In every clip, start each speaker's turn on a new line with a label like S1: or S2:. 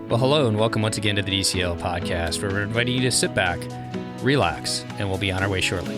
S1: Well, hello and welcome once again to the DCL Podcast, where we're inviting you to sit back, relax, and we'll be on our way shortly.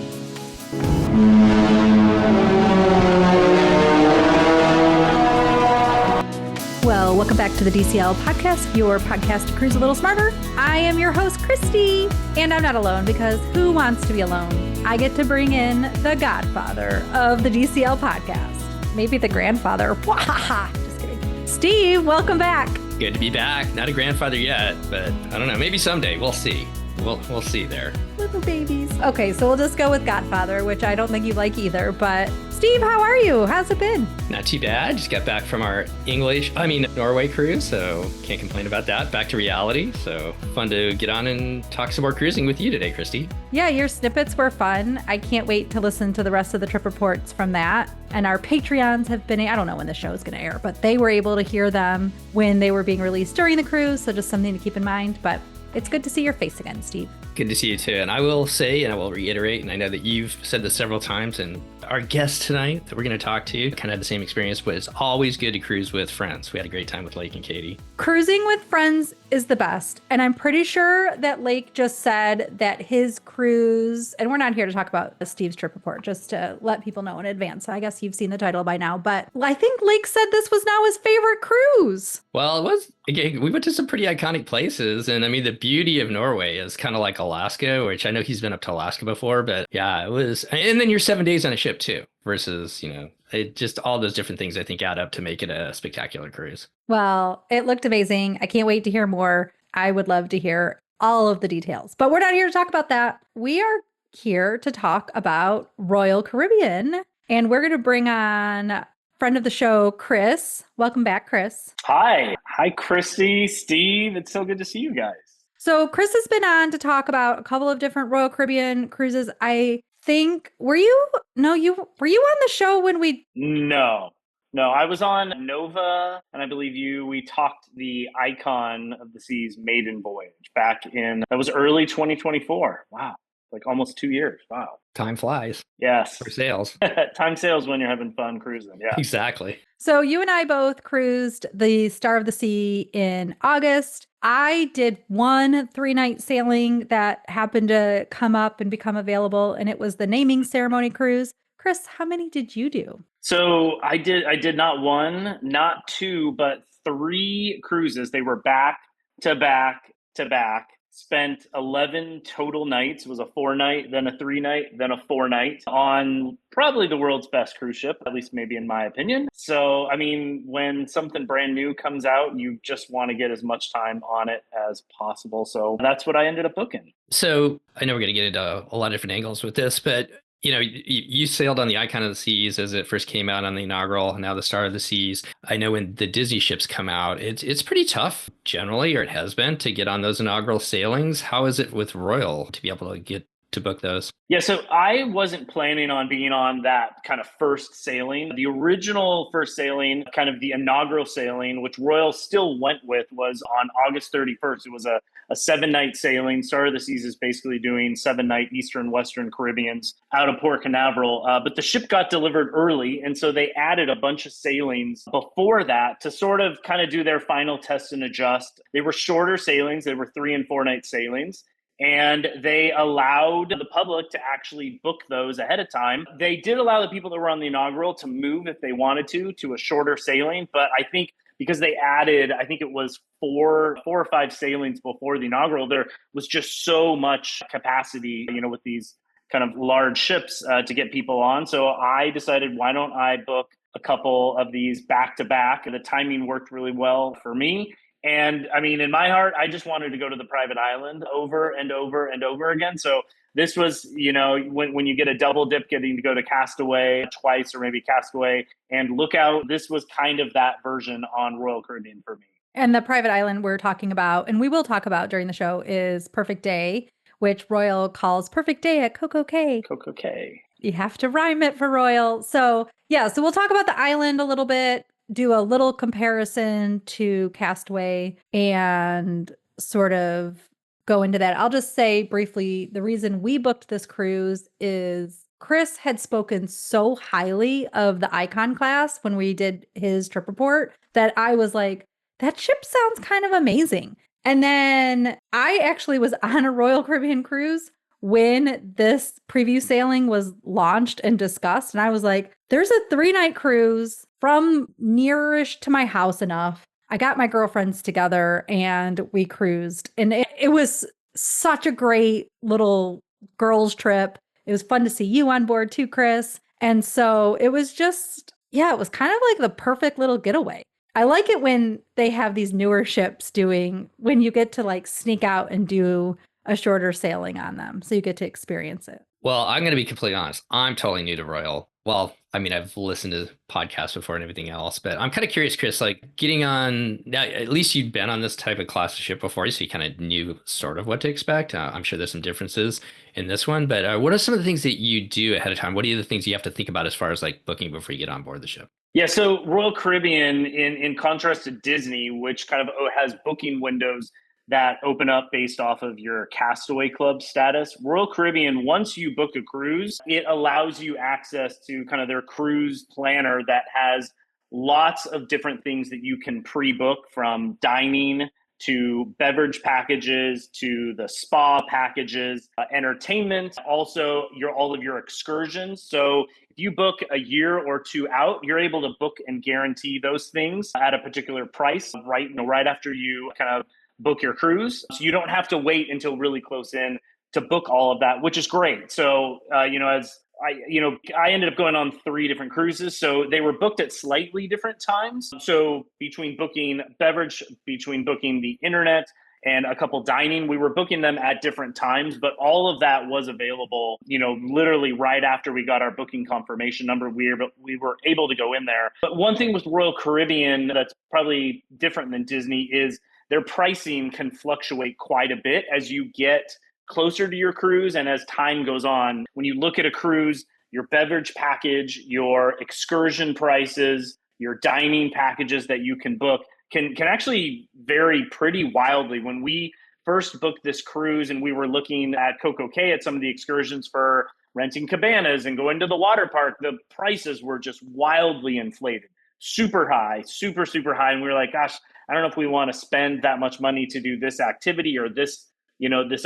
S2: Well, welcome back to the DCL Podcast, your podcast to cruise a little smarter. I am your host, Christy, and I'm not alone because who wants to be alone? I get to bring in the godfather of the DCL Podcast, maybe the grandfather. Just kidding. Steve, welcome back.
S1: Good to be back. Not a grandfather yet, but I don't know. Maybe someday. We'll see. We'll see there.
S2: Little babies. Okay, so we'll just go with Godfather, which I don't think you like either. But Steve, how are you? How's it been?
S1: Not too bad. Just got back from our Norway cruise, so can't complain about that. Back to reality. So fun to get on and talk some more cruising with you today, Christy.
S2: Yeah, your snippets were fun. I can't wait to listen to the rest of the trip reports from that. And our Patreons have been, I don't know when the show is going to air, but they were able to hear them when they were being released during the cruise. So just something to keep in mind. But it's good to see your face again, Steve.
S1: Good to see you too. And I will say, and I will reiterate, and I know that you've said this several times, and our guest tonight that we're going to talk to kind of had the same experience, but it's always good to cruise with friends. We had a great time with Lake and Katie.
S2: Cruising with friends is the best. And I'm pretty sure that Lake just said that his cruise, and we're not here to talk about Steve's trip report, just to let people know in advance. I guess you've seen the title by now, but I think Lake said this was now his favorite cruise.
S1: Well, it was, again, we went to some pretty iconic places. And I mean, the beauty of Norway is kind of like Alaska, which I know he's been up to Alaska before, but yeah, it was. And then you're 7 days on a ship too, versus, it just all those different things I think add up to make it a spectacular cruise.
S2: Well, it looked amazing. I can't wait to hear more. I would love to hear all of the details, but we're not here to talk about that. We are here to talk about Royal Caribbean, and we're going to bring on friend of the show, Chris. Welcome back, Chris.
S3: Hi, Christy, Steve. It's so good to see you guys.
S2: So Chris has been on to talk about a couple of different Royal Caribbean cruises. I think, were you on the show when we?
S3: No, I was on Nova, and I believe we talked the Icon of the Seas maiden voyage back that was early 2024. Wow. Like almost 2 years. Wow.
S1: Time flies.
S3: Yes.
S1: For sails.
S3: Time sails when you're having fun cruising. Yeah.
S1: Exactly.
S2: So you and I both cruised the Star of the Sea in August. I did one 3-night sailing that happened to come up and become available, and it was the naming ceremony cruise. Chris, how many did you do?
S3: So I did not one, not two, but 3 cruises. They were back to back to back. Spent 11 total nights. It was a 4-night, then a 3-night, then a 4-night on probably the world's best cruise ship, at least maybe in my opinion. So, I mean, when something brand new comes out, you just want to get as much time on it as possible. So that's what I ended up booking.
S1: So I know we're going to get into a lot of different angles with this, but you sailed on the Icon of the Seas as it first came out on the inaugural, now the Star of the Seas. I know when the Disney ships come out, it's pretty tough generally, or it has been, to get on those inaugural sailings. How is it with Royal to be able to get to book those?
S3: Yeah, so I wasn't planning on being on that kind of first sailing. The original first sailing, kind of the inaugural sailing, which Royal still went with, was on August 31st. It was a 7-night sailing. Star of the Seas is basically doing 7-night Eastern, Western Caribbeans out of Port Canaveral. But the ship got delivered early, and so they added a bunch of sailings before that to sort of kind of do their final test and adjust. They were shorter sailings. They were 3- and 4-night sailings. And they allowed the public to actually book those ahead of time. They did allow the people that were on the inaugural to move if they wanted to a shorter sailing. But I think because they added, I think it was four or 5 sailings before the inaugural, there was just so much capacity, with these kind of large ships to get people on. So I decided, why don't I book a couple of these back to back? The timing worked really well for me. And I mean, in my heart, I just wanted to go to the private island over and over and over again. So this was, when you get a double dip, getting to go to Castaway twice, or maybe Castaway and Lookout, this was kind of that version on Royal Caribbean for me.
S2: And the private island we're talking about, and we will talk about during the show, is Perfect Day, which Royal calls Perfect Day at Coco Cay.
S3: Coco Cay.
S2: You have to rhyme it for Royal. So so we'll talk about the island a little bit, do a little comparison to Castaway, and sort of go into that. I'll just say briefly, the reason we booked this cruise is Chris had spoken so highly of the Icon class when we did his trip report that I was like, that ship sounds kind of amazing. And then I actually was on a Royal Caribbean cruise when this preview sailing was launched and discussed. And I was like, there's a 3-night cruise from nearish to my house enough. I got my girlfriends together and we cruised. And it was such a great little girls trip. It was fun to see you on board too, Chris. And so it was just, yeah, it was kind of like the perfect little getaway. I like it when they have these newer ships when you get to like sneak out and do a shorter sailing on them. So you get to experience it.
S1: Well, I'm going to be completely honest. I'm totally new to Royal. Well, I mean, I've listened to podcasts before and everything else, but I'm kind of curious, Chris, like getting on now, at least you've been on this type of class of ship before, so you kind of knew sort of what to expect. I'm sure there's some differences in this one, but what are some of the things that you do ahead of time? What are the things you have to think about as far as like booking before you get on board the ship?
S3: Yeah, so Royal Caribbean, in contrast to Disney, which kind of has booking windows that open up based off of your Castaway Club status, Royal Caribbean, once you book a cruise, it allows you access to kind of their cruise planner that has lots of different things that you can pre-book, from dining to beverage packages to the spa packages, entertainment, also all of your excursions. So if you book a year or two out, you're able to book and guarantee those things at a particular price right after you kind of book your cruise. So you don't have to wait until really close in to book all of that, which is great. So, as I ended up going on 3 different cruises. So they were booked at slightly different times. So between booking beverage, between booking the internet, and a couple dining, we were booking them at different times, but all of that was available, literally right after we got our booking confirmation number, we were able to go in there. But one thing with Royal Caribbean that's probably different than Disney is their pricing can fluctuate quite a bit as you get closer to your cruise and as time goes on. When you look at a cruise, your beverage package, your excursion prices, your dining packages that you can book can actually vary pretty wildly. When we first booked this cruise and we were looking at Coco Cay at some of the excursions for renting cabanas and going to the water park, the prices were just wildly inflated, super high, super, super high. And we were like, gosh, I don't know if we want to spend that much money to do this activity or this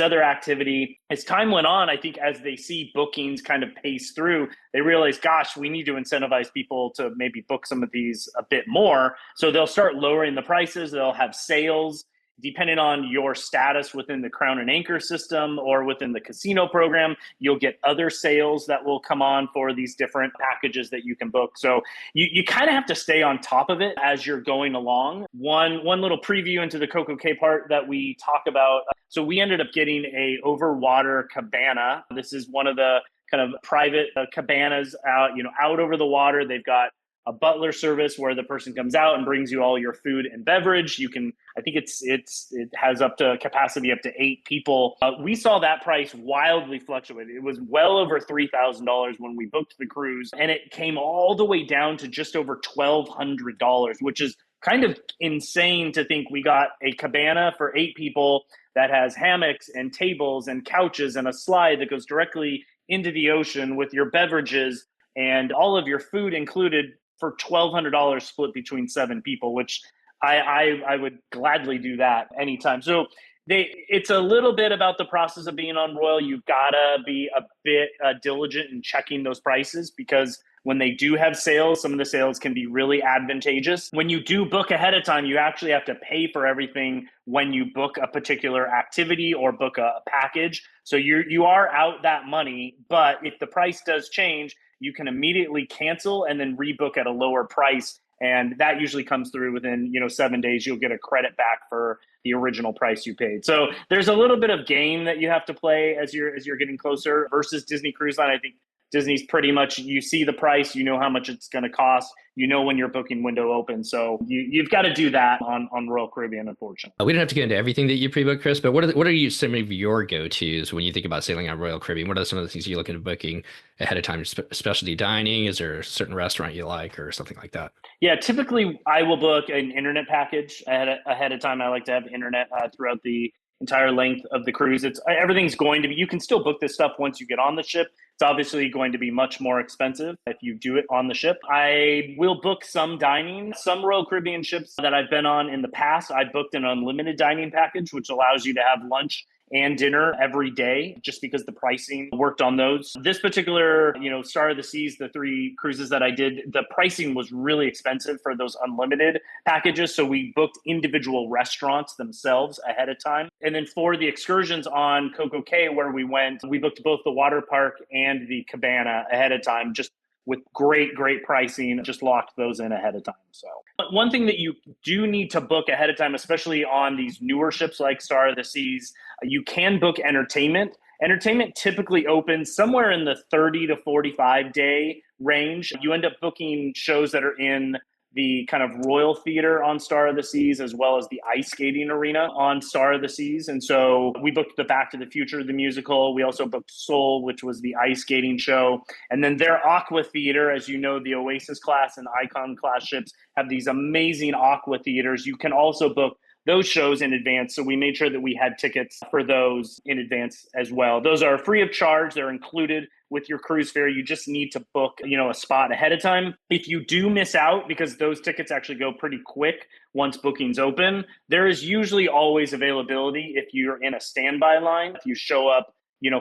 S3: other activity. As time went on, I think as they see bookings kind of pace through, they realize, gosh, we need to incentivize people to maybe book some of these a bit more. So they'll start lowering the prices. They'll have sales. Depending on your status within the Crown and Anchor system or within the casino program, you'll get other sales that will come on for these different packages that you can book. So you kind of have to stay on top of it as you're going along. One little preview into the Coco Cay part that we talk about. So we ended up getting a overwater cabana. This is one of the kind of private cabanas out over the water. They've got a butler service where the person comes out and brings you all your food and beverage. I think it has up to capacity up to 8 people. We saw that price wildly fluctuate. It was well over $3,000 when we booked the cruise, and it came all the way down to just over $1,200, which is kind of insane to think we got a cabana for 8 people that has hammocks and tables and couches and a slide that goes directly into the ocean with your beverages and all of your food included for $1,200 split between 7 people, which I would gladly do that anytime. So it's a little bit about the process of being on Royal. You've got to be a bit diligent in checking those prices, because when they do have sales, some of the sales can be really advantageous. When you do book ahead of time, you actually have to pay for everything when you book a particular activity or book a package. So you are out that money, but if the price does change, you can immediately cancel and then rebook at a lower price. And that usually comes through within 7 days. You'll get a credit back for the original price you paid. So there's a little bit of game that you have to play as you're getting closer versus Disney Cruise Line. I think Disney's pretty much, you see the price, you know how much it's going to cost, when your booking window opens. So you've got to do that on Royal Caribbean, unfortunately.
S1: We don't have to get into everything that you pre-book, Chris, but what are some of your go-tos when you think about sailing on Royal Caribbean? What are some of the things you look into booking ahead of time? Specialty dining? Is there a certain restaurant you like or something like that?
S3: Yeah, typically I will book an internet package ahead of time. I like to have internet throughout the entire length of the cruise. Everything's going to be, you can still book this stuff once you get on the ship. It's obviously going to be much more expensive if you do it on the ship. I will book some dining. Some Royal Caribbean ships that I've been on in the past, I booked an unlimited dining package, which allows you to have lunch and dinner every day, just because the pricing worked on those. This particular, Star of the Seas, the 3 cruises that I did, the pricing was really expensive for those unlimited packages. So we booked individual restaurants themselves ahead of time. And then for the excursions on Coco Cay, where we went, we booked both the water park and the cabana ahead of time, just with great pricing, just locked those in ahead of time. So but one thing that you do need to book ahead of time, especially on these newer ships like Star of the Seas, you can book entertainment. Entertainment typically opens somewhere in the 30 to 45 day range. You end up booking shows that are in the kind of Royal Theater on Star of the Seas, as well as the ice skating arena on Star of the Seas. And so we booked the Back to the Future, the musical. We also booked Soul, which was the ice skating show. And then their Aqua Theater, as you know, the Oasis class and Icon class ships have these amazing Aqua Theaters. You can also book those shows in advance. So we made sure that we had tickets for those in advance as well. Those are free of charge. They're included with your cruise fare. You just need to book, a spot ahead of time. If you do miss out, because those tickets actually go pretty quick once bookings open, there is usually always availability if you're in a standby line. If you show up,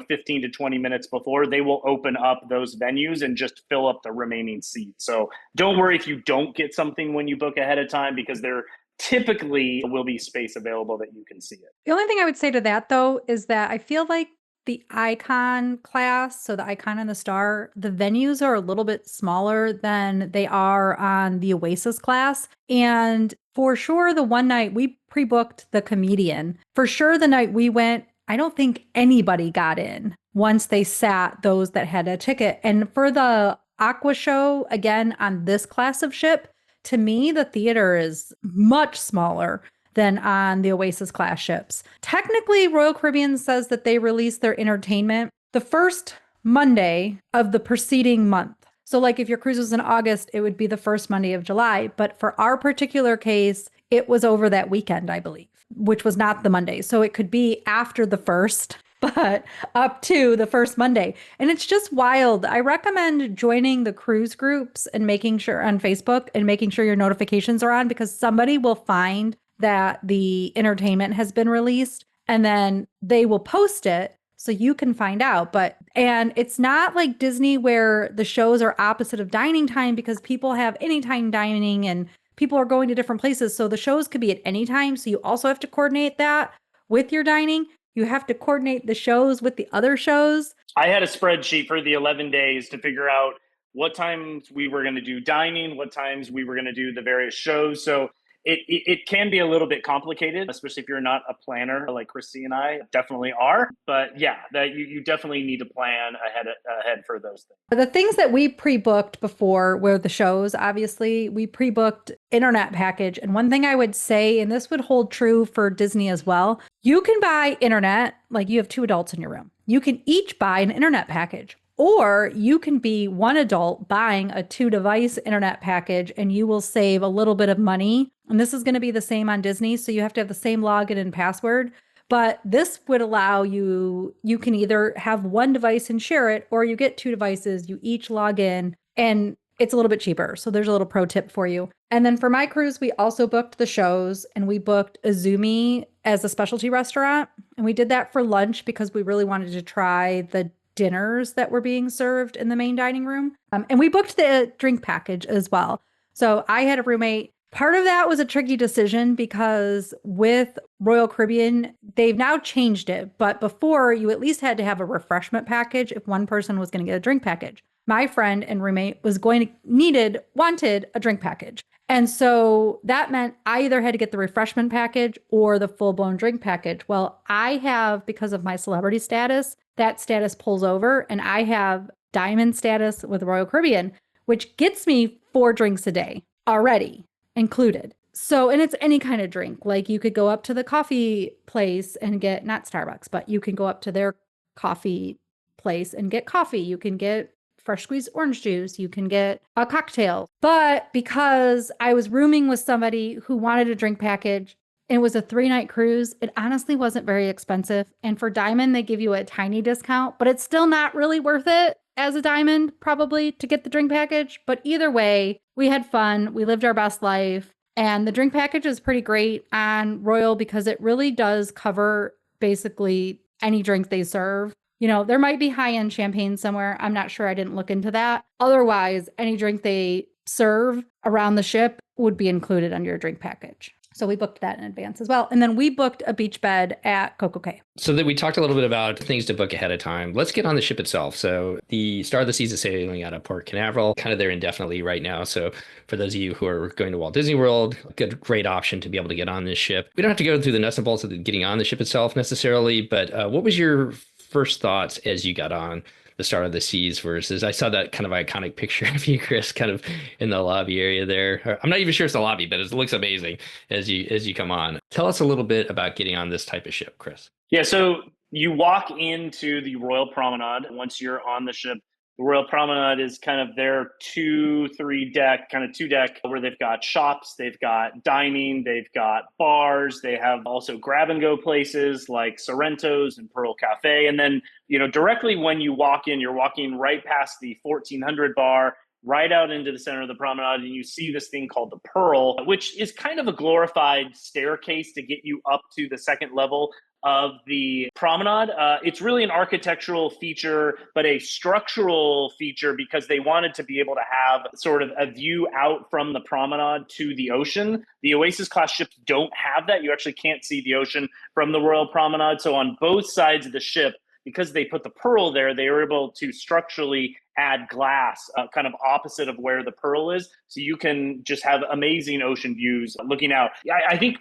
S3: 15 to 20 minutes before, they will open up those venues and just fill up the remaining seats. So don't worry if you don't get something when you book ahead of time, because there typically will be space available that you can see it.
S2: The only thing I would say to that, though, is that I feel like the Icon class, so the Icon and the Star, the venues are a little bit smaller than they are on the Oasis class. And for sure, the one night we pre-booked the Comedian. For sure, the night we went, I don't think anybody got in once they sat, those that had a ticket. And for the Aqua show, again, on this class of ship, to me, the theater is much smaller than on the Oasis class ships. Technically, Royal Caribbean says that they release their entertainment the first Monday of the preceding month. So like if your cruise was in August, it would be the first Monday of July. But for our particular case, it was over that weekend, I believe, which was not the Monday. So it could be after the first, but up to the first Monday. And it's just wild. I recommend joining the cruise groups and making sure on Facebook and making sure your notifications are on, because somebody will find that the entertainment has been released and then they will post it so you can find out. And it's not like Disney where the shows are opposite of dining time, because people have anytime dining and people are going to different places. So the shows could be at any time. So you also have to coordinate that with your dining. You have to coordinate the shows with the other shows.
S3: I had a spreadsheet for the 11 days to figure out what times we were going to do dining, what times we were going to do the various shows. So it can be a little bit complicated, especially if you're not a planner like Christy and I definitely are. But yeah, that you definitely need to plan ahead for those things.
S2: The things that we pre-booked before were the shows. Obviously, we pre-booked internet package. And one thing I would say, and this would hold true for Disney as well, you can buy internet, like you have 2 adults in your room. You can each buy an internet package. Or you can be one adult buying a 2-device internet package and you will save a little bit of money. And this is going to be the same on Disney. So you have to have the same login and password. But this would allow you can either have one device and share it, or you get 2 devices, you each log in, and it's a little bit cheaper. So there's a little pro tip for you. And then for my cruise, we also booked the shows, and we booked Izumi as a specialty restaurant. And we did that for lunch because we really wanted to try the dinners that were being served in the main dining room. And we booked the drink package as well. So I had a roommate. Part of that was a tricky decision because with Royal Caribbean, they've now changed it. But before, you at least had to have a refreshment package if one person was going to get a drink package. My friend and roommate wanted a drink package. And so that meant I either had to get the refreshment package or the full-blown drink package. Well, I have, because of my celebrity status, that status pulls over, and I have diamond status with Royal Caribbean, which gets me 4 drinks a day already included. So, and it's any kind of drink. Like you could go up to the coffee place and get, not Starbucks, but you can go up to their coffee place and get coffee. You can get fresh squeezed orange juice. You can get a cocktail. But because I was rooming with somebody who wanted a drink package, It was a 3-night cruise. It honestly wasn't very expensive. And for Diamond, they give you a tiny discount, but it's still not really worth it as a Diamond, probably, to get the drink package. But either way, we had fun. We lived our best life. And the drink package is pretty great on Royal because it really does cover basically any drink they serve. You know, there might be high-end champagne somewhere. I'm not sure. I didn't look into that. Otherwise, any drink they serve around the ship would be included under your drink package. So we booked that in advance as well. And then we booked a beach bed at Coco Cay.
S1: So that we talked a little bit about things to book ahead of time. Let's get on the ship itself. So the Star of the Seas is sailing out of Port Canaveral, kind of there indefinitely right now. So for those of you who are going to Walt Disney World, great option to be able to get on this ship. We don't have to go through the nuts and bolts of getting on the ship itself necessarily, but what was your first thoughts as you got on the Star of the Seas versus, I saw that kind of iconic picture of you, Chris, kind of in the lobby area there. I'm not even sure it's the lobby, but it looks amazing as you come on. Tell us a little bit about getting on this type of ship, Chris.
S3: Yeah, so you walk into the Royal Promenade once you're on the ship. The Royal Promenade is kind of their 2-3 deck, kind of 2 deck, where they've got shops, they've got dining, they've got bars, they have also grab and go places like Sorrento's and Pearl Cafe. And then, you know, directly when you walk in, you're walking right past the 1400 bar, right out into the center of the promenade, and you see this thing called the Pearl, which is kind of a glorified staircase to get you up to the second level of the promenade. It's really an architectural feature, but a structural feature because they wanted to be able to have sort of a view out from the promenade to the ocean. The Oasis class ships don't have that. You actually can't see the ocean from the Royal Promenade. So on both sides of the ship, because they put the Pearl there, they were able to structurally add glass kind of opposite of where the Pearl is. So you can just have amazing ocean views looking out. I think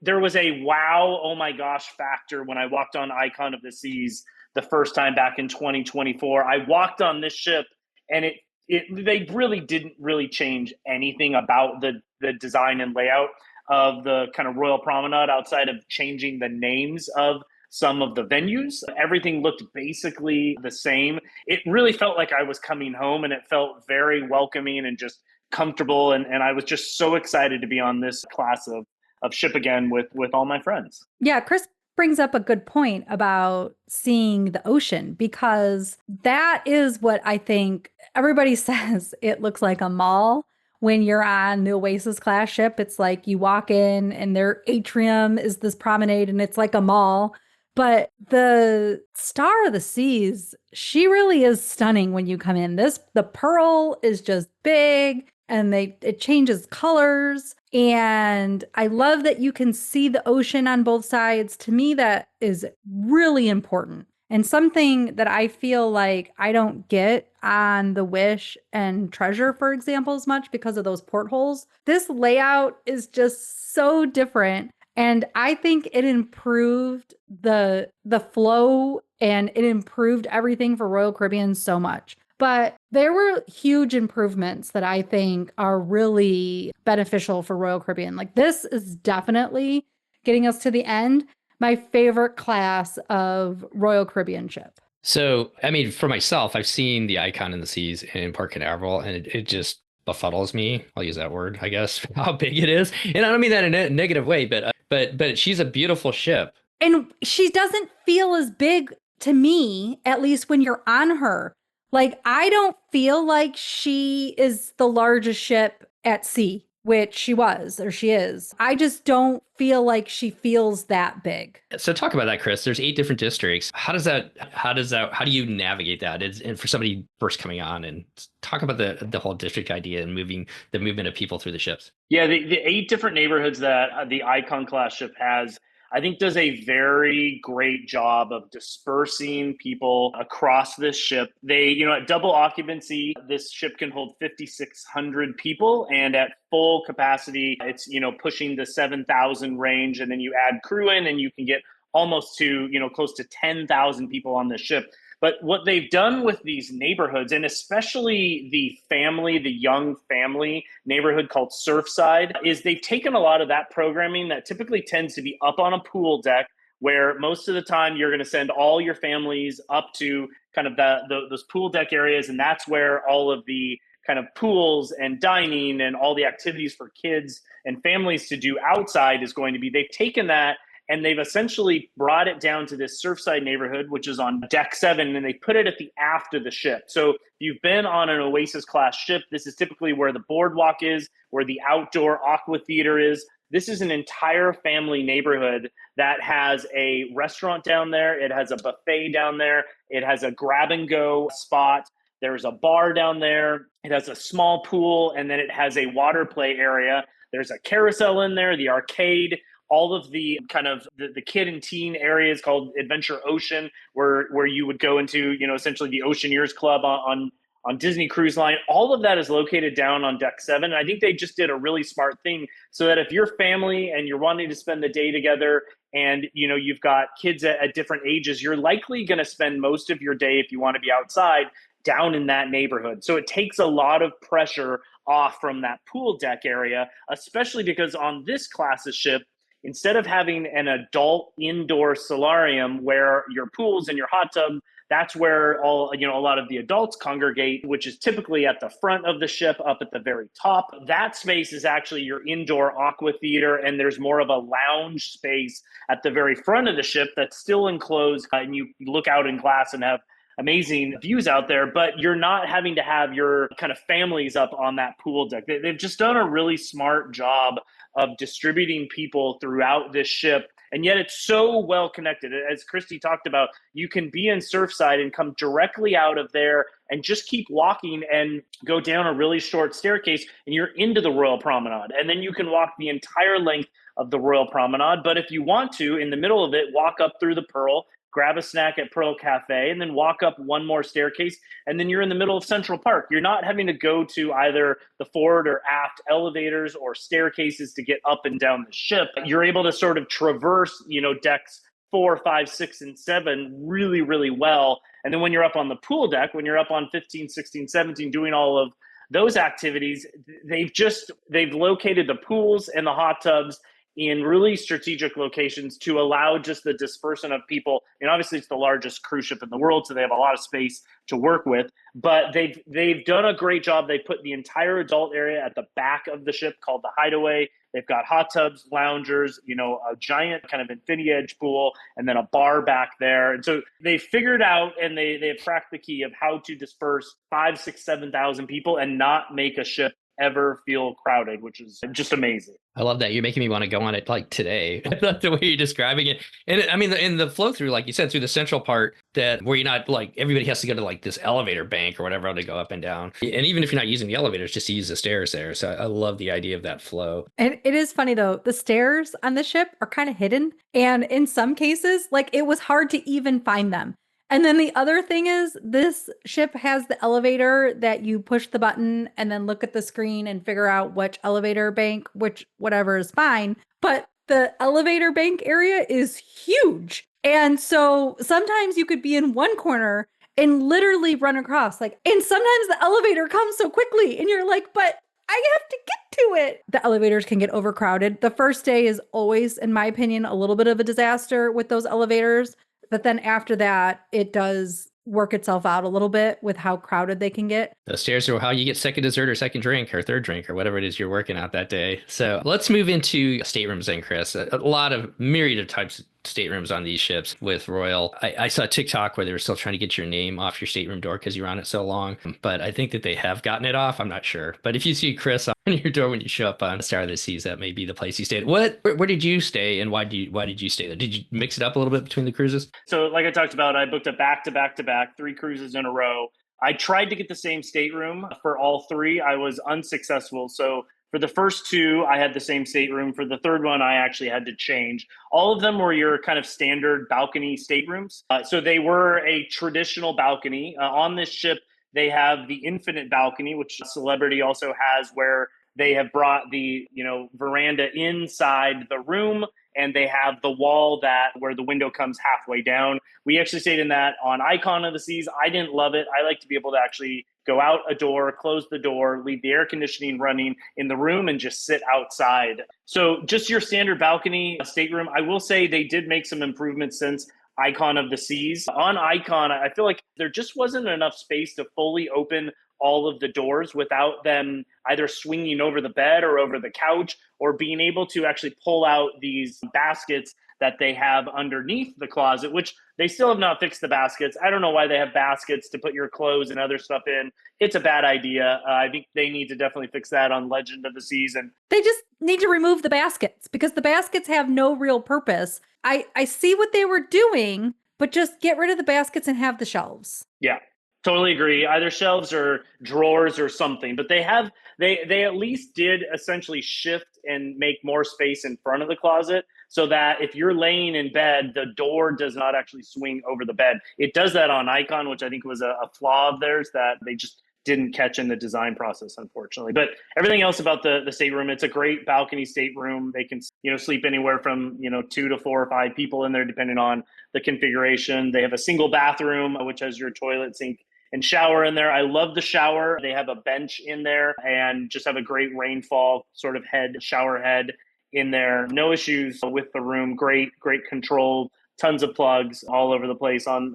S3: there was a wow, oh my gosh factor when I walked on Icon of the Seas the first time back in 2024. I walked on this ship and they really didn't really change anything about the design and layout of the kind of Royal Promenade outside of changing the names of some of the venues. Everything looked basically the same. It really felt like I was coming home, and it felt very welcoming and just comfortable. And I was just so excited to be on this class of ship again with all my friends.
S2: Yeah, Chris brings up a good point about seeing the ocean, because that is what I think everybody says it looks like a mall. When you're on the Oasis class ship, it's like you walk in and their atrium is this promenade and it's like a mall. But the Star of the Seas, she really is stunning when you come in. The Pearl is just big and it changes colors. And I love that you can see the ocean on both sides. To me, that is really important. And something that I feel like I don't get on the Wish and Treasure, for example, as much because of those portholes. This layout is just so different. And I think it improved the flow, and it improved everything for Royal Caribbean so much. But there were huge improvements that I think are really beneficial for Royal Caribbean. Like, this is definitely getting us to the end. My favorite class of Royal Caribbean ship.
S1: So, I mean, for myself, I've seen the Icon in the Seas in Port Canaveral, and it just befuddles me. I'll use that word, I guess, how big it is. And I don't mean that in a negative way, but she's a beautiful ship.
S2: And she doesn't feel as big to me, at least when you're on her. Like, I don't feel like she is the largest ship at sea, which she was, or she is. I just don't feel like she feels that big.
S1: So talk about that, Chris. There's 8 different districts. How do you navigate that? And for somebody first coming on, and talk about the whole district idea and the movement of people through the ships.
S3: Yeah, the 8 different neighborhoods that the Icon class ship has, I think, does a very great job of dispersing people across this ship. They, at double occupancy, this ship can hold 5,600 people, and at full capacity, it's, pushing the 7,000 range. And then you add crew in, and you can get almost to, close to 10,000 people on this ship. But what they've done with these neighborhoods, and especially the young family neighborhood called Surfside, is they've taken a lot of that programming that typically tends to be up on a pool deck, where most of the time you're going to send all your families up to kind of those pool deck areas. And that's where all of the kind of pools and dining and all the activities for kids and families to do outside is going to be, they've taken that and they've essentially brought it down to this Surfside neighborhood, which is on deck 7, and they put it at the aft of the ship. So if you've been on an Oasis class ship, this is typically where the boardwalk is, where the outdoor aqua theater is. This is an entire family neighborhood that has a restaurant down there. It has a buffet down there. It has a grab and go spot. There's a bar down there. It has a small pool, and then it has a water play area. There's a carousel in there, the arcade, all of the kind of the kid and teen areas called Adventure Ocean, where you would go into, essentially the Oceaneers Club on Disney Cruise Line. All of that is located down on deck 7. And I think they just did a really smart thing so that if you're family and you're wanting to spend the day together and, you've got kids at different ages, you're likely going to spend most of your day, if you want to be outside, down in that neighborhood. So it takes a lot of pressure off from that pool deck area, especially because on this class of ship, instead of having an adult indoor solarium where your pools and your hot tub, that's where a lot of the adults congregate, which is typically at the front of the ship, up at the very top. That space is actually your indoor aqua theater, and there's more of a lounge space at the very front of the ship that's still enclosed, and you look out in glass and have amazing views out there, but you're not having to have your kind of families up on that pool deck. They've just done a really smart job of distributing people throughout this ship. And yet it's so well connected. As Christy talked about, you can be in Surfside and come directly out of there and just keep walking and go down a really short staircase and you're into the Royal Promenade. And then you can walk the entire length of the Royal Promenade. But if you want to, in the middle of it, walk up through the Pearl, grab a snack at Pearl Cafe, and then walk up one more staircase, and then you're in the middle of Central Park. You're not having to go to either the forward or aft elevators or staircases to get up and down the ship. You're able to sort of traverse, decks 4, 5, 6, and 7 really, really well. And then when you're up on the pool deck, when you're up on 15, 16, 17, doing all of those activities, they've located the pools and the hot tubs in really strategic locations to allow just the dispersion of people. And obviously it's the largest cruise ship in the world, so they have a lot of space to work with, but they've done a great job. They put the entire adult area at the back of the ship called the Hideaway. They've got hot tubs, loungers, a giant kind of infinity edge pool, and then a bar back there. And so they figured out and they've cracked the key of how to disperse 5, 6, 7,000 people and not make a ship ever feel crowded, which is just amazing.
S1: I love that. You're making me want to go on it like today. The way you're describing it. And I mean, in the flow through, like you said, through the central part, that where you're not like everybody has to go to like this elevator bank or whatever to go up and down. And even if you're not using the elevators, just to use the stairs there. So I love the idea of that flow.
S2: And it is funny though, the stairs on the ship are kind of hidden. And in some cases, like it was hard to even find them. And then the other thing is this ship has the elevator that you push the button and then look at the screen and figure out which elevator bank, which whatever is fine. But the elevator bank area is huge. And so sometimes you could be in one corner and literally run across and sometimes the elevator comes so quickly and you're like, but I have to get to it. The elevators can get overcrowded. The first day is always, in my opinion, a little bit of a disaster with those elevators. But then after that, it does work itself out a little bit with how crowded they can get.
S1: The stairs are how you get second dessert or second drink or third drink or whatever it is you're working out that day. So let's move into staterooms then, Chris. A lot of myriad of types of staterooms on these ships with Royal. I saw a TikTok where they were still trying to get your name off your stateroom door because you're on it so long. But I think that they have gotten it off. I'm not sure. But if you see Chris on your door when you show up on Star of the Seas, that may be the place you stayed. Where did you stay and why did you stay there? Did you mix it up a little bit between the cruises?
S3: So like I talked about, I booked a back-to-back 3 cruises in a row. I tried to get the same stateroom for all 3. I was unsuccessful. So for the first 2, I had the same stateroom. For the third one, I actually had to change. All of them were your kind of standard balcony staterooms. So they were a traditional balcony. On this ship, they have the infinite balcony, which Celebrity also has, where they have brought the veranda inside the room, and they have the wall where the window comes halfway down. We actually stayed in that on Icon of the Seas. I didn't love it. I like to be able to actually go out a door, close the door, leave the air conditioning running in the room, and just sit outside. So just your standard balcony stateroom. I will say they did make some improvements since Icon of the Seas. On Icon, I feel like there just wasn't enough space to fully open all of the doors without them either swinging over the bed or over the couch, or being able to actually pull out these baskets that they have underneath the closet, which they still have not fixed the baskets. I don't know why they have baskets to put your clothes and other stuff in. It's a bad idea. I think they need to definitely fix that on Legend of the Seas. And
S2: they just need to remove the baskets because the baskets have no real purpose. I see what they were doing, but just get rid of the baskets and have the shelves.
S3: Yeah, totally agree. Either shelves or drawers or something, but they at least did essentially shift and make more space in front of the closet so that if you're laying in bed, the door does not actually swing over the bed. It does that on Icon, which I think was a flaw of theirs that they just didn't catch in the design process, unfortunately. But everything else about the stateroom, it's a great balcony stateroom. They can, sleep anywhere from, 2 to 4 or 5 people in there, depending on the configuration. They have a single bathroom, which has your toilet, sink, and shower in there. I love the shower. They have a bench in there and just have a great rainfall sort of shower head in there. No issues with the room. Great control. Tons of plugs all over the place on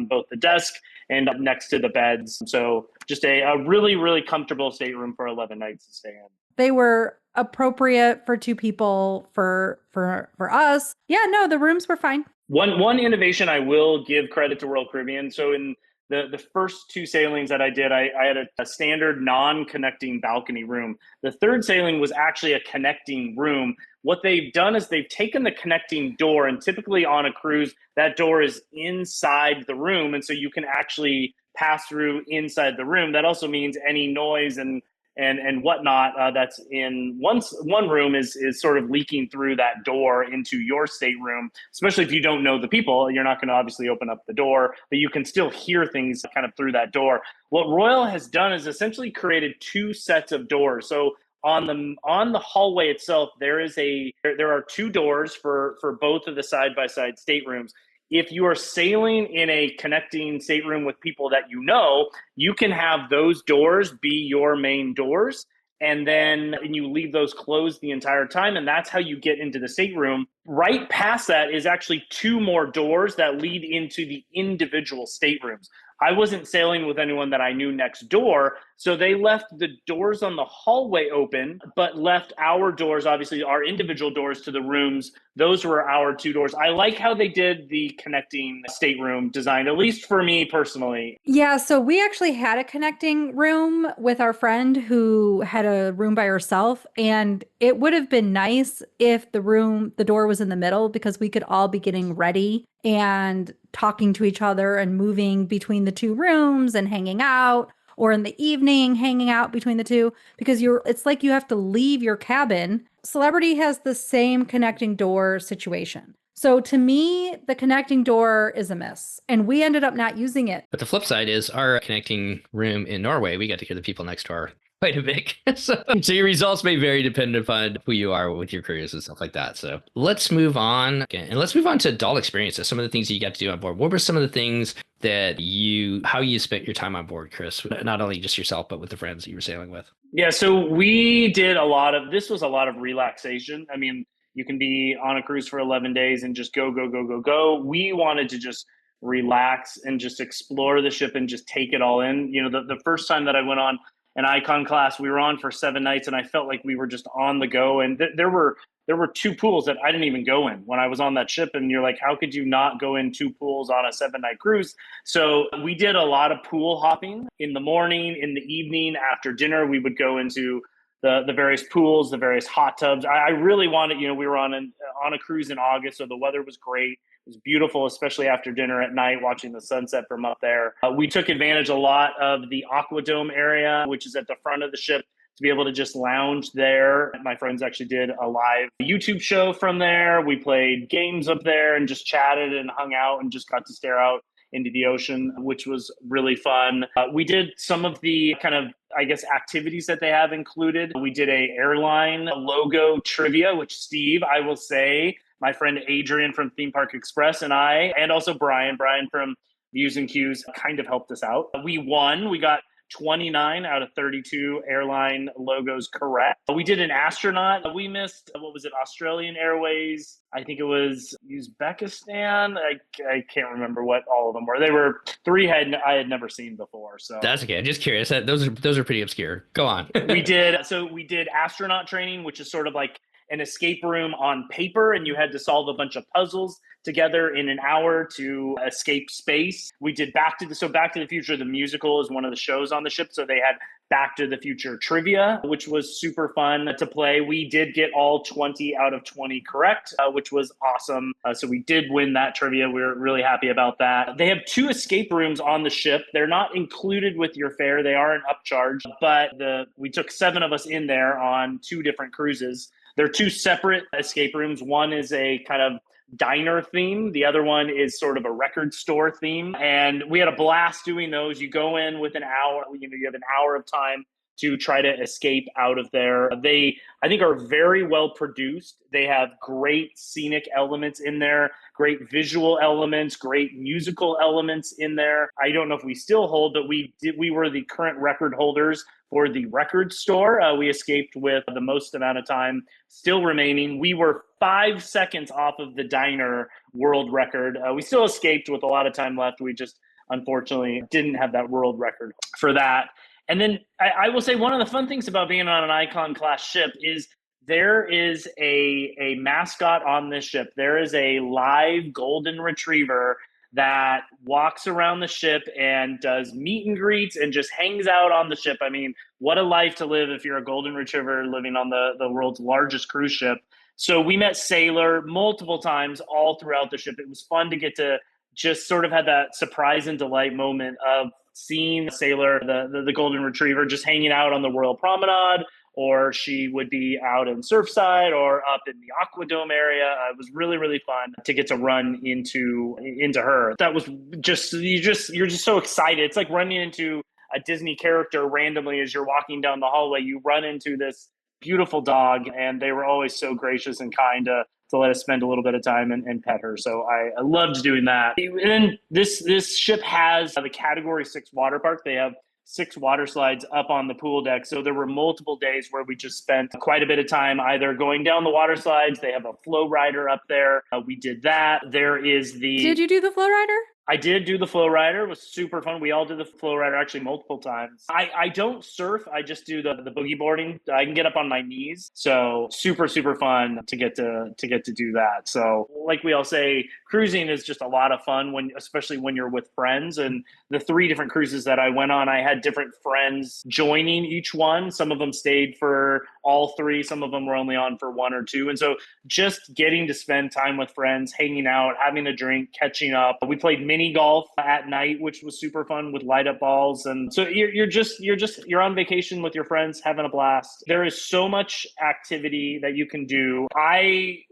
S3: both the desk and up next to the beds. So just a really, really comfortable stateroom for 11 nights to stay in.
S2: They were appropriate for 2 people for us. Yeah, no, the rooms were fine.
S3: One innovation I will give credit to Royal Caribbean. So in the first 2 sailings that I did, I had a standard non-connecting balcony room. The third sailing was actually a connecting room. What they've done is they've taken the connecting door, and typically on a cruise, that door is inside the room. And so you can actually pass through inside the room. That also means any noise and whatnot that's in one room is sort of leaking through that door into your stateroom, especially if you don't know the people. You're not going to obviously open up the door, but you can still hear things kind of through that door. What Royal has done is essentially created 2 sets of doors. So on the hallway itself, there are 2 doors for both of the side-by-side staterooms. If you are sailing in a connecting stateroom with people that you can have those doors be your main doors, and you leave those closed the entire time, and that's how you get into the stateroom. Right past that is actually 2 more doors that lead into the individual staterooms. I wasn't sailing with anyone that I knew next door, so they left the doors on the hallway open, but left our doors, obviously our individual doors to the rooms. Those were our 2 doors. I like how they did the connecting stateroom design, at least for me personally.
S2: Yeah, so we actually had a connecting room with our friend who had a room by herself, and it would have been nice if the door was in the middle, because we could all be getting ready and talking to each other and moving between the 2 rooms and hanging out, or in the evening hanging out between the 2, because it's like you have to leave your cabin. Celebrity has the same connecting door situation. So to me, the connecting door is a miss, and we ended up not using it.
S1: But the flip side is our connecting room in Norway, we got to hear the people next door quite a bit. So your results may vary depending upon who you are with your careers and stuff like that. So let's move on. And let's move on to adult experiences. Some of the things that you got to do on board. What were some of the things that how you spent your time on board, Chris? Not only just yourself, but with the friends that you were sailing with.
S3: Yeah, so we did this was a lot of relaxation. I mean, you can be on a cruise for 11 days and just go. We wanted to just relax and just explore the ship and just take it all in. The first time that I went on an Icon class, we were on for 7 nights, and I felt like we were just on the go. And there were 2 pools that I didn't even go in when I was on that ship. And you're like, how could you not go in 2 pools on a 7-night cruise? So we did a lot of pool hopping in the morning, in the evening, after dinner. We would go into the various pools, the various hot tubs. I really wanted, we were on a cruise in August, so the weather was great. It was beautiful, especially after dinner at night, watching the sunset from up there. We took advantage a lot of the Aquadome area, which is at the front of the ship, to be able to just lounge there. My friends actually did a live YouTube show from there. We played games up there and just chatted and hung out and just got to stare out into the ocean, which was really fun. We did some of the kind of, activities that they have included. We did a airline logo trivia, which Steve, I will say, my friend Adrian from Theme Park Express and also Brian from Views and Cues kind of helped us out. We won. We got 29 out of 32 airline logos correct. We did an astronaut. We missed, what was it, Australian Airways. I think it was Uzbekistan. I can't remember what all of them were. They were three I had never seen before. So
S1: that's okay. I'm just curious. Those are pretty obscure. Go on.
S3: we did astronaut training, which is sort of like an escape room on paper, and you had to solve a bunch of puzzles together in an hour to escape space. We did Back to the Future, the musical, is one of the shows on the ship. So they had Back to the Future trivia, which was super fun to play. We did get all 20 out of 20 correct, which was awesome. So we did win that trivia. We were really happy about that. They have 2 escape rooms on the ship. They're not included with your fare. They are an upcharge, but we took 7 of us in there on 2 different cruises. They're 2 separate escape rooms. One is a kind of diner theme. The other one is sort of a record store theme. And we had a blast doing those. You go in with an hour, you have an hour of time to try to escape out of there. They, I think, are very well produced. They have great scenic elements in there, great visual elements, great musical elements in there. I don't know if we still hold, but we were the current record holders for the record store. We escaped with the most amount of time still remaining. We were 5 seconds off of the diner world record. We still escaped with a lot of time left. We just unfortunately didn't have that world record for that. And then I will say one of the fun things about being on an Icon class ship is there is a mascot on this ship. There is a live golden retriever that walks around the ship and does meet and greets and just hangs out on the ship. I mean, what a life to live if you're a golden retriever living on the world's largest cruise ship. So we met Sailor multiple times all throughout the ship. It was fun to get to just sort of have that surprise and delight moment of seeing Sailor, the golden retriever, just hanging out on the Royal Promenade, or she would be out in Surfside or up in the Aquadome area. It was really, really fun to get to run into her. That was you're just so excited. It's like running into a Disney character randomly as you're walking down the hallway. You run into this beautiful dog, and they were always so gracious and kind to let us spend a little bit of time and pet her. So I loved doing that. And then this ship has the Category 6 water park. They have 6 water slides up on the pool deck. So there were multiple days where we just spent quite a bit of time either going down the water slides. They have a flow rider up there. We did that. There is
S2: Did you do the flow rider?
S3: I did do the flow rider. It was super fun. We all did the flow rider actually multiple times. I don't surf. I just do the boogie boarding. I can get up on my knees. So super, super fun to get to do that. So like we all say, cruising is just a lot of fun especially when you're with friends. And the 3 different cruises that I went on, I had different friends joining each one. Some of them stayed for all 3. Some of them were only on for 1 or 2. And so just getting to spend time with friends, hanging out, having a drink, catching up. We played mini golf at night, which was super fun with light up balls. And so you're on vacation with your friends, having a blast. There is so much activity that you can do.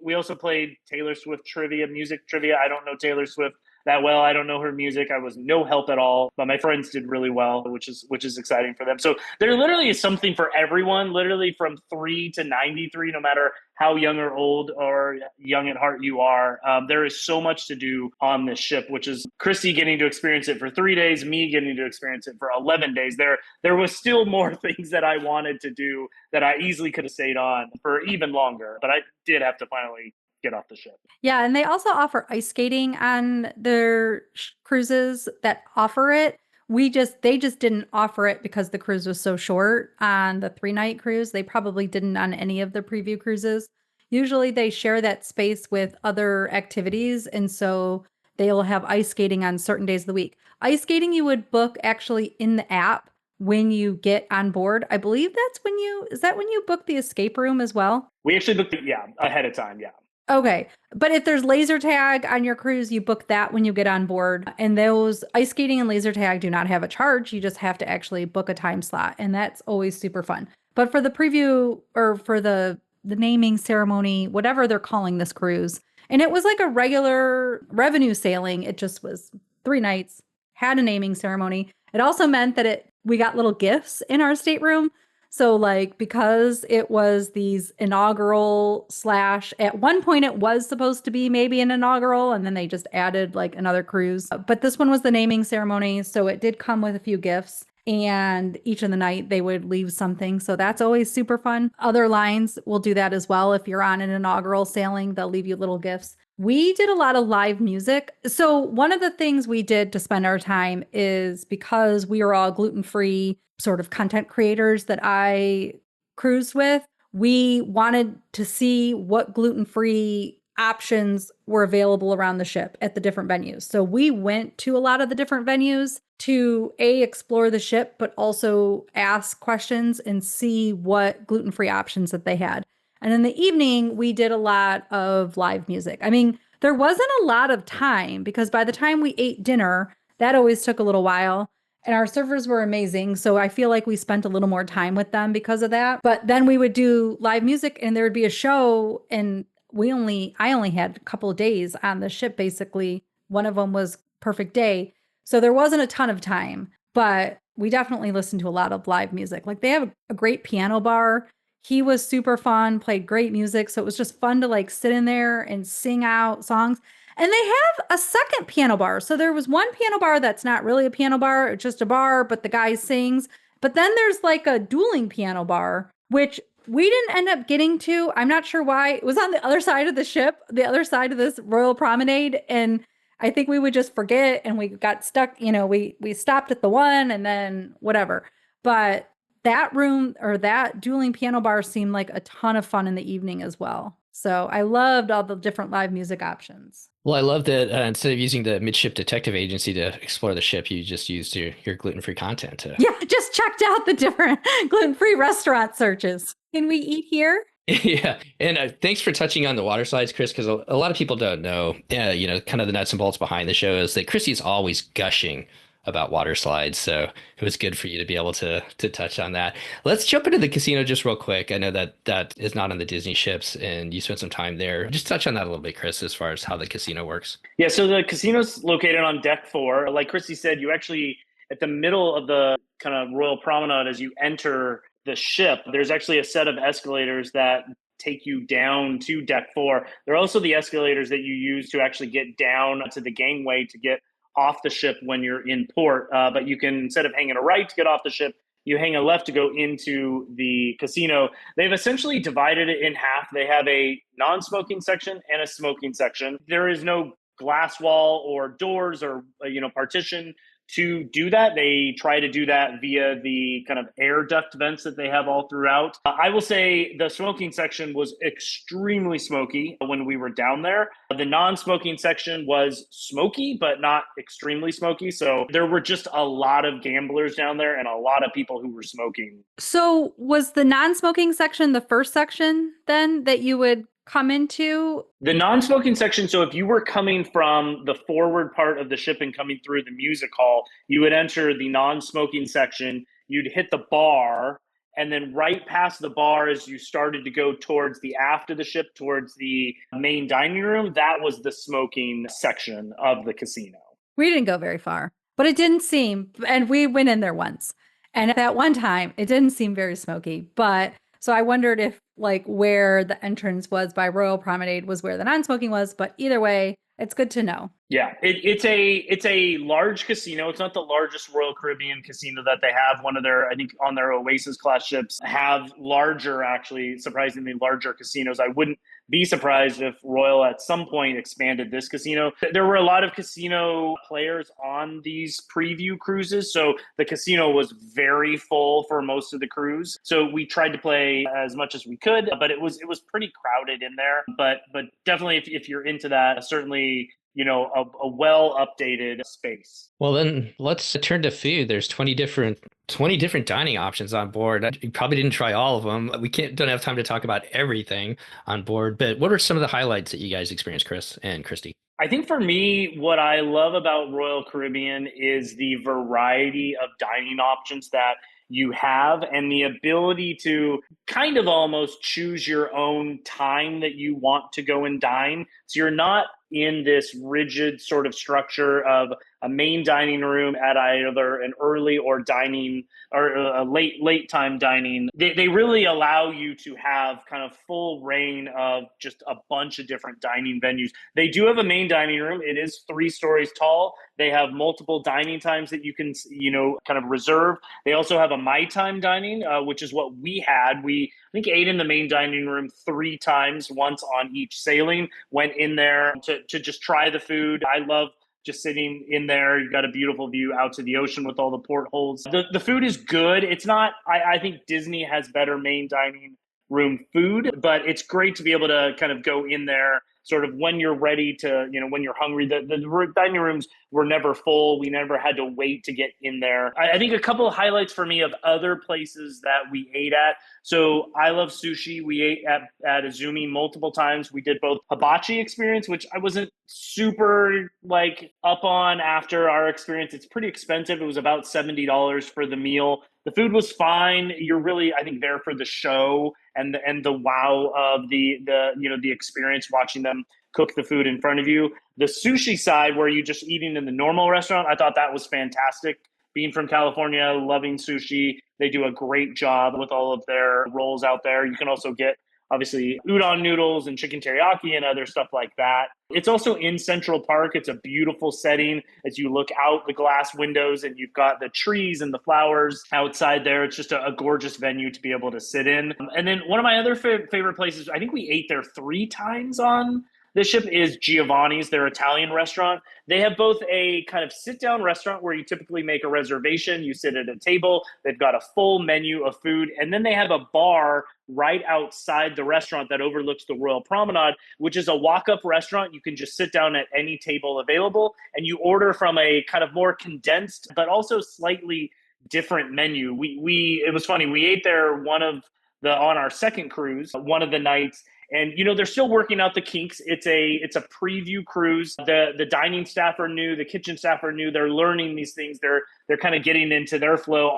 S3: We also played Taylor Swift trivia, music trivia. I don't know Taylor Swift that well. I don't know her music. I was no help at all, but my friends did really well, which is exciting for them. So there literally is something for everyone, literally from 3 to 93, no matter how young or old or young at heart you are. There is so much to do on this ship, which is Christy getting to experience it for 3 days, me getting to experience it for 11 days. There was still more things that I wanted to do that I easily could have stayed on for even longer, but I did have to finally get off the ship.
S2: Yeah, and they also offer ice skating on their cruises that offer it. They just didn't offer it because the cruise was so short on the 3-night cruise. They probably didn't on any of the preview cruises. Usually they share that space with other activities, and so they'll have ice skating on certain days of the week. Ice skating you would book actually in the app when you get on board. I believe is that when you book the escape room as well?
S3: We actually booked it, ahead of time, yeah.
S2: Okay. But if there's laser tag on your cruise, you book that when you get on board. And those ice skating and laser tag do not have a charge. You just have to actually book a time slot. And that's always super fun. But for the preview or for the naming ceremony, whatever they're calling this cruise, and it was like a regular revenue sailing. It just was 3 nights, had a naming ceremony. It also meant that we got little gifts in our stateroom. So like, because it was these inaugural / at one point it was supposed to be maybe an inaugural, and then they just added like another cruise. But this one was the naming ceremony. So it did come with a few gifts. And each of the night they would leave something. So that's always super fun. Other lines will do that as well. If you're on an inaugural sailing, they'll leave you little gifts. We did a lot of live music. So one of the things we did to spend our time is because we were all gluten-free sort of content creators that I cruised with, we wanted to see what gluten-free options were available around the ship at the different venues. So we went to a lot of the different venues to explore the ship, but also ask questions and see what gluten-free options that they had. And in the evening, we did a lot of live music. I mean, there wasn't a lot of time because by the time we ate dinner, that always took a little while. And our servers were amazing. So I feel like we spent a little more time with them because of that. But then we would do live music and there would be a show. And I only had a couple of days on the ship, basically. One of them was Perfect Day. So there wasn't a ton of time, but we definitely listened to a lot of live music. Like they have a great piano bar. He was super fun, played great music. So it was just fun to like sit in there and sing out songs. And they have a second piano bar. So there was one piano bar that's not really a piano bar, it's just a bar, but the guy sings. But then there's like a dueling piano bar, which we didn't end up getting to. I'm not sure why. It was on the other side of the ship, the other side of this Royal Promenade. And I think we would just forget and we got stuck, we stopped at the one and then whatever. But that room or that dueling piano bar seemed like a ton of fun in the evening as well. So I loved all the different live music options.
S1: Well, I love that instead of using the midship detective agency to explore the ship, you just used your gluten-free content to...
S2: Yeah, just checked out the different gluten-free restaurant searches. Can we eat here?
S1: Yeah. And thanks for touching on the water slides, Chris, because a lot of people don't know, kind of the nuts and bolts behind the show is that Christy's always gushing about water slides. So it was good for you to be able to touch on that. Let's jump into the casino just real quick. I know that is not on the Disney ships and you spent some time there. Just touch on that a little bit, Chris, as far as how the casino works.
S3: Yeah, so the casino's located on deck 4. Like Christy said, you actually, at the middle of the kind of Royal Promenade, as you enter the ship, there's actually a set of escalators that take you down to deck 4. There are also the escalators that you use to actually get down to the gangway to get off the ship when you're in port. But you can, instead of hanging a right to get off the ship, you hang a left to go into the casino. They've essentially divided it in half. They have a non-smoking section and a smoking section. There is no glass wall or doors or partition to do that. They try to do that via the kind of air duct vents that they have all throughout. I will say the smoking section was extremely smoky when we were down there. The non-smoking section was smoky, but not extremely smoky. So there were just a lot of gamblers down there and a lot of people who were smoking.
S2: So was the non-smoking section the first section then that you would come into?
S3: The non-smoking section, so if you were coming from the forward part of the ship and coming through the music hall, you would enter the non-smoking section, you'd hit the bar, and then right past the bar as you started to go towards the aft of the ship, towards the main dining room, that was the smoking section of the casino.
S2: We didn't go very far, but it didn't seem, and we went in there once. And at that one time, it didn't seem very smoky, but so I wondered if like where the entrance was by Royal Promenade was where the non-smoking was, but either way, it's good to know.
S3: Yeah, it's a large casino. It's not the largest Royal Caribbean casino that they have. One of their, I think on their Oasis class ships have larger, actually surprisingly larger casinos. I wouldn't be surprised if Royal at some point expanded this casino. There were a lot of casino players on these preview cruises, so the casino was very full for most of the cruise. So we tried to play as much as we could, but it was pretty crowded in there. But definitely, if you're into that, certainly a well updated space.
S1: Well, then let's turn to food. There's 20 different dining options on board. You probably didn't try all of them. We don't have time to talk about everything on board, but what are some of the highlights that you guys experienced, Chris and Christy?
S3: I think for me, what I love about Royal Caribbean is the variety of dining options that you have and the ability to kind of almost choose your own time that you want to go and dine. So you're not in this rigid sort of structure of a main dining room at either an early or dining or a late time dining. They really allow you to have kind of full reign of just a bunch of different dining venues. They do have a main dining room. It is 3 stories tall. They have multiple dining times that you can, kind of reserve. They also have a My Time dining, which is what we had. I think ate in the main dining room 3 times, once on each sailing. Went in there to just try the food. I love just sitting in there. You've got a beautiful view out to the ocean with all the portholes. The food is good. It's not, I think Disney has better main dining room food, but it's great to be able to kind of go in there sort of when you're ready to, when you're hungry. The dining rooms were never full. We never had to wait to get in there. I think a couple of highlights for me of other places that we ate at. So I love sushi. We ate at Izumi multiple times. We did both hibachi experience, which I wasn't super up on after our experience. It's pretty expensive. It was about $70 for the meal. The food was fine. You're really, I think, there for the show and the wow of the experience, watching them cook the food in front of you. The sushi side, where you're just eating in the normal restaurant, I thought that was fantastic. Being from California, loving sushi, they do a great job with all of their rolls out there. You can also get, obviously, udon noodles and chicken teriyaki and other stuff like that. It's also in Central Park. It's a beautiful setting as you look out the glass windows and you've got the trees and the flowers outside there. It's just a gorgeous venue to be able to sit in. And then one of my other favorite places, I think we ate there 3 times on this ship, is Giovanni's, their Italian restaurant. They have both a kind of sit-down restaurant where you typically make a reservation. You sit at a table. They've got a full menu of food. And then they have a bar right outside the restaurant that overlooks the Royal Promenade, which is a walk-up restaurant. You can just sit down at any table available, and you order from a kind of more condensed, but also slightly different menu. It was funny. We ate there on our second cruise, one of the nights. And, they're still working out the kinks. It's a preview cruise. The dining staff are new. The kitchen staff are new. They're learning these things. They're kind of getting into their flow.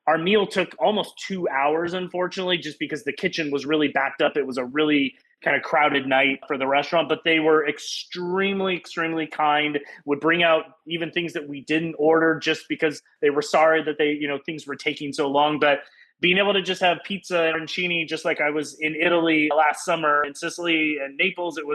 S3: Our meal took almost 2 hours, unfortunately, just because the kitchen was really backed up. It was a really kind of crowded night for the restaurant, but they were extremely, extremely kind, would bring out even things that we didn't order just because they were sorry that things were taking so long. But being able to just have pizza and arancini, just like I was in Italy last summer, in Sicily and Naples, it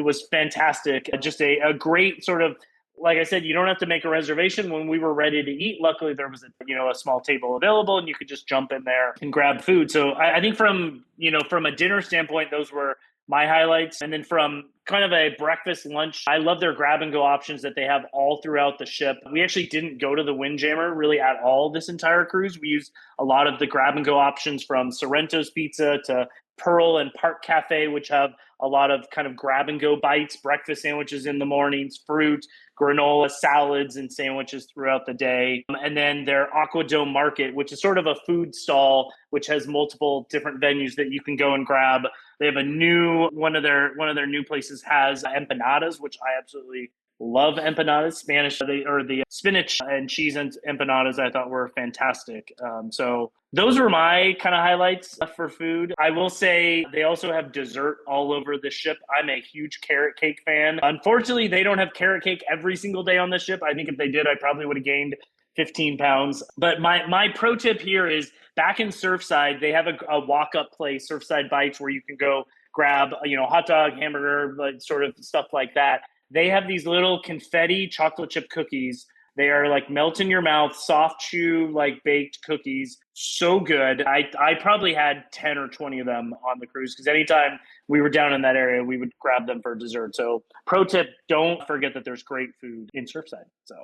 S3: was fantastic. Just a great sort of, like I said, you don't have to make a reservation. When we were ready to eat, luckily there was a small table available, and you could just jump in there and grab food. So I think from a dinner standpoint, those were my highlights. And then from kind of a breakfast, lunch, I love their grab and go options that they have all throughout the ship. We actually didn't go to the Windjammer really at all this entire cruise. We used a lot of the grab and go options from Sorrento's Pizza to Pearl and Park Cafe, which have a lot of kind of grab and go bites, breakfast sandwiches in the mornings, fruit, granola, salads, and sandwiches throughout the day. And then their Aquadome Market, which is sort of a food stall, which has multiple different venues that you can go and grab. They have one of their new places has empanadas, which I absolutely love. Empanadas, the spinach and cheese and empanadas, I thought were fantastic. So those were my kind of highlights for food. I will say they also have dessert all over the ship. I'm a huge carrot cake fan. Unfortunately, they don't have carrot cake every single day on the ship. I think if they did, I probably would have gained 15 pounds. But my pro tip here is back in Surfside, they have a walk-up place, Surfside Bites, where you can go grab, hot dog, hamburger, sort of stuff like that. They have these little confetti chocolate chip cookies. They are like melt in your mouth, soft chew, like baked cookies. So good. I probably had 10 or 20 of them on the cruise because anytime we were down in that area, we would grab them for dessert. So pro tip, don't forget that there's great food in Surfside. So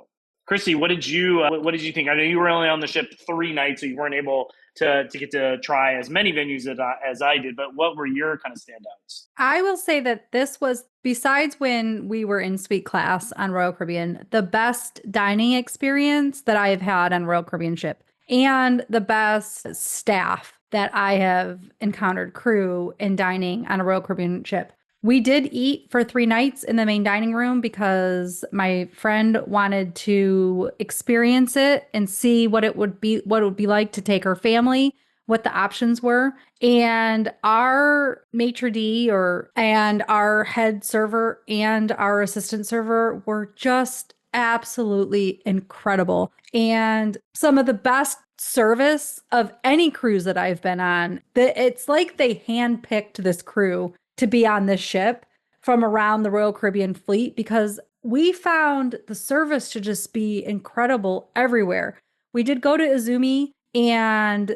S3: Christy, what did you think? I know you were only on the ship 3 nights, so you weren't able to get to try as many venues as I did, but what were your kind of standouts?
S2: I will say that this was, besides when we were in suite class on Royal Caribbean, the best dining experience that I have had on Royal Caribbean ship, and the best staff that I have encountered, crew and dining on a Royal Caribbean ship. We did eat for 3 nights in the main dining room because my friend wanted to experience it and see what it would be like to take her family what the options were. And our maitre d' and our head server and our assistant server were just absolutely incredible. And some of the best service of any cruise that I've been on. It's like they handpicked this crew to be on this ship from around the Royal Caribbean fleet, because we found the service to just be incredible everywhere. We did go to Izumi, and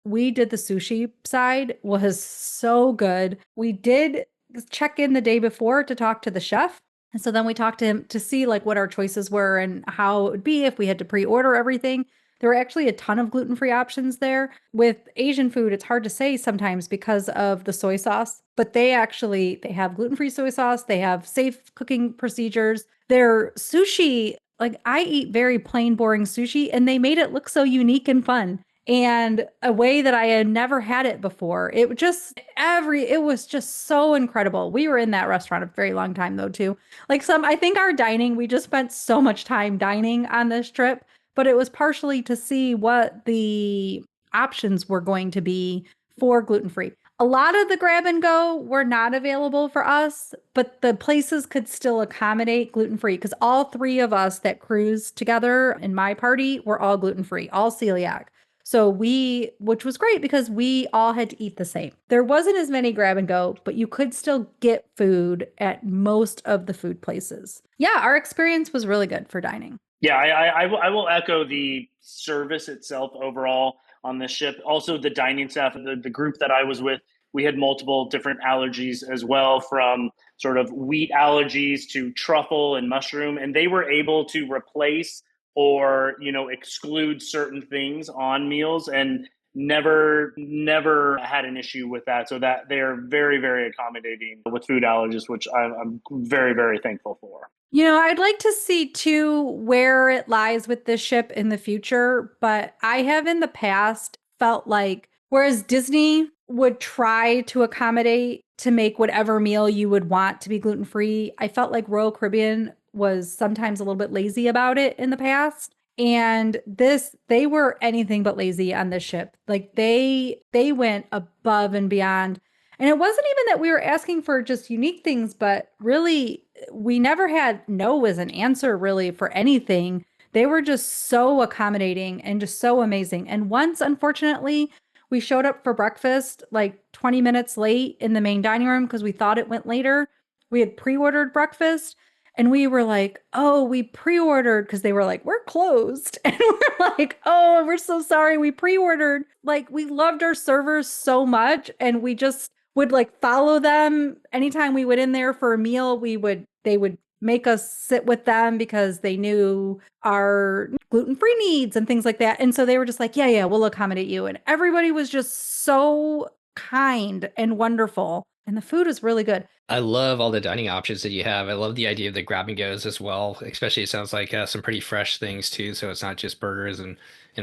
S2: we did the sushi side, was so good. We did check in the day before to talk to the chef. And so then we talked to him to see like what our choices were and how it would be if we had to pre-order everything. There were actually a ton of gluten-free options there. With Asian food, it's hard to say sometimes because of the soy sauce, but they have gluten-free soy sauce. They have safe cooking procedures. Their sushi, like I eat very plain, boring sushi, and they made it look so unique and fun. And a way that I had never had it before. It was just so incredible. We were in that restaurant a very long time though, too. I think our dining, we just spent so much time dining on this trip, but it was partially to see what the options were going to be for gluten-free. A lot of the grab and go were not available for us, but the places could still accommodate gluten-free because all three of us that cruised together in my party were all gluten-free, all celiac. So which was great because we all had to eat the same. There wasn't as many grab and go, but you could still get food at most of the food places. Yeah, our experience was really good for dining.
S3: Yeah, I will echo the service itself overall on this ship. Also, the dining staff, the group that I was with, we had multiple different allergies as well, from sort of wheat allergies to truffle and mushroom, and they were able to replace or exclude certain things on meals and never had an issue with that. So that they are very, very accommodating with food allergies, which I'm very, very thankful for.
S2: I'd like to see too where it lies with this ship in the future, but I have in the past felt like whereas Disney would try to accommodate to make whatever meal you would want to be gluten-free, I felt like Royal Caribbean was sometimes a little bit lazy about it in the past. And they were anything but lazy on this ship. Like they went above and beyond. And it wasn't even that we were asking for just unique things, but really we never had no as an answer really for anything. They were just so accommodating and just so amazing. And once, unfortunately, we showed up for breakfast like 20 minutes late in the main dining room because we thought it went later. We had pre-ordered breakfast. And we were like, oh, we pre-ordered because they were like, we're closed. And we're like, oh, we're so sorry. We pre-ordered. Like, we loved our servers so much. And we just would like follow them. Anytime we went in there for a meal, they would make us sit with them because they knew our gluten-free needs and things like that. And so they were just like, yeah, we'll accommodate you. And everybody was just so kind and wonderful. And the food is really good.
S1: I love all the dining options that you have. I love the idea of the grab and goes as well. Especially it sounds like some pretty fresh things too. So it's not just burgers and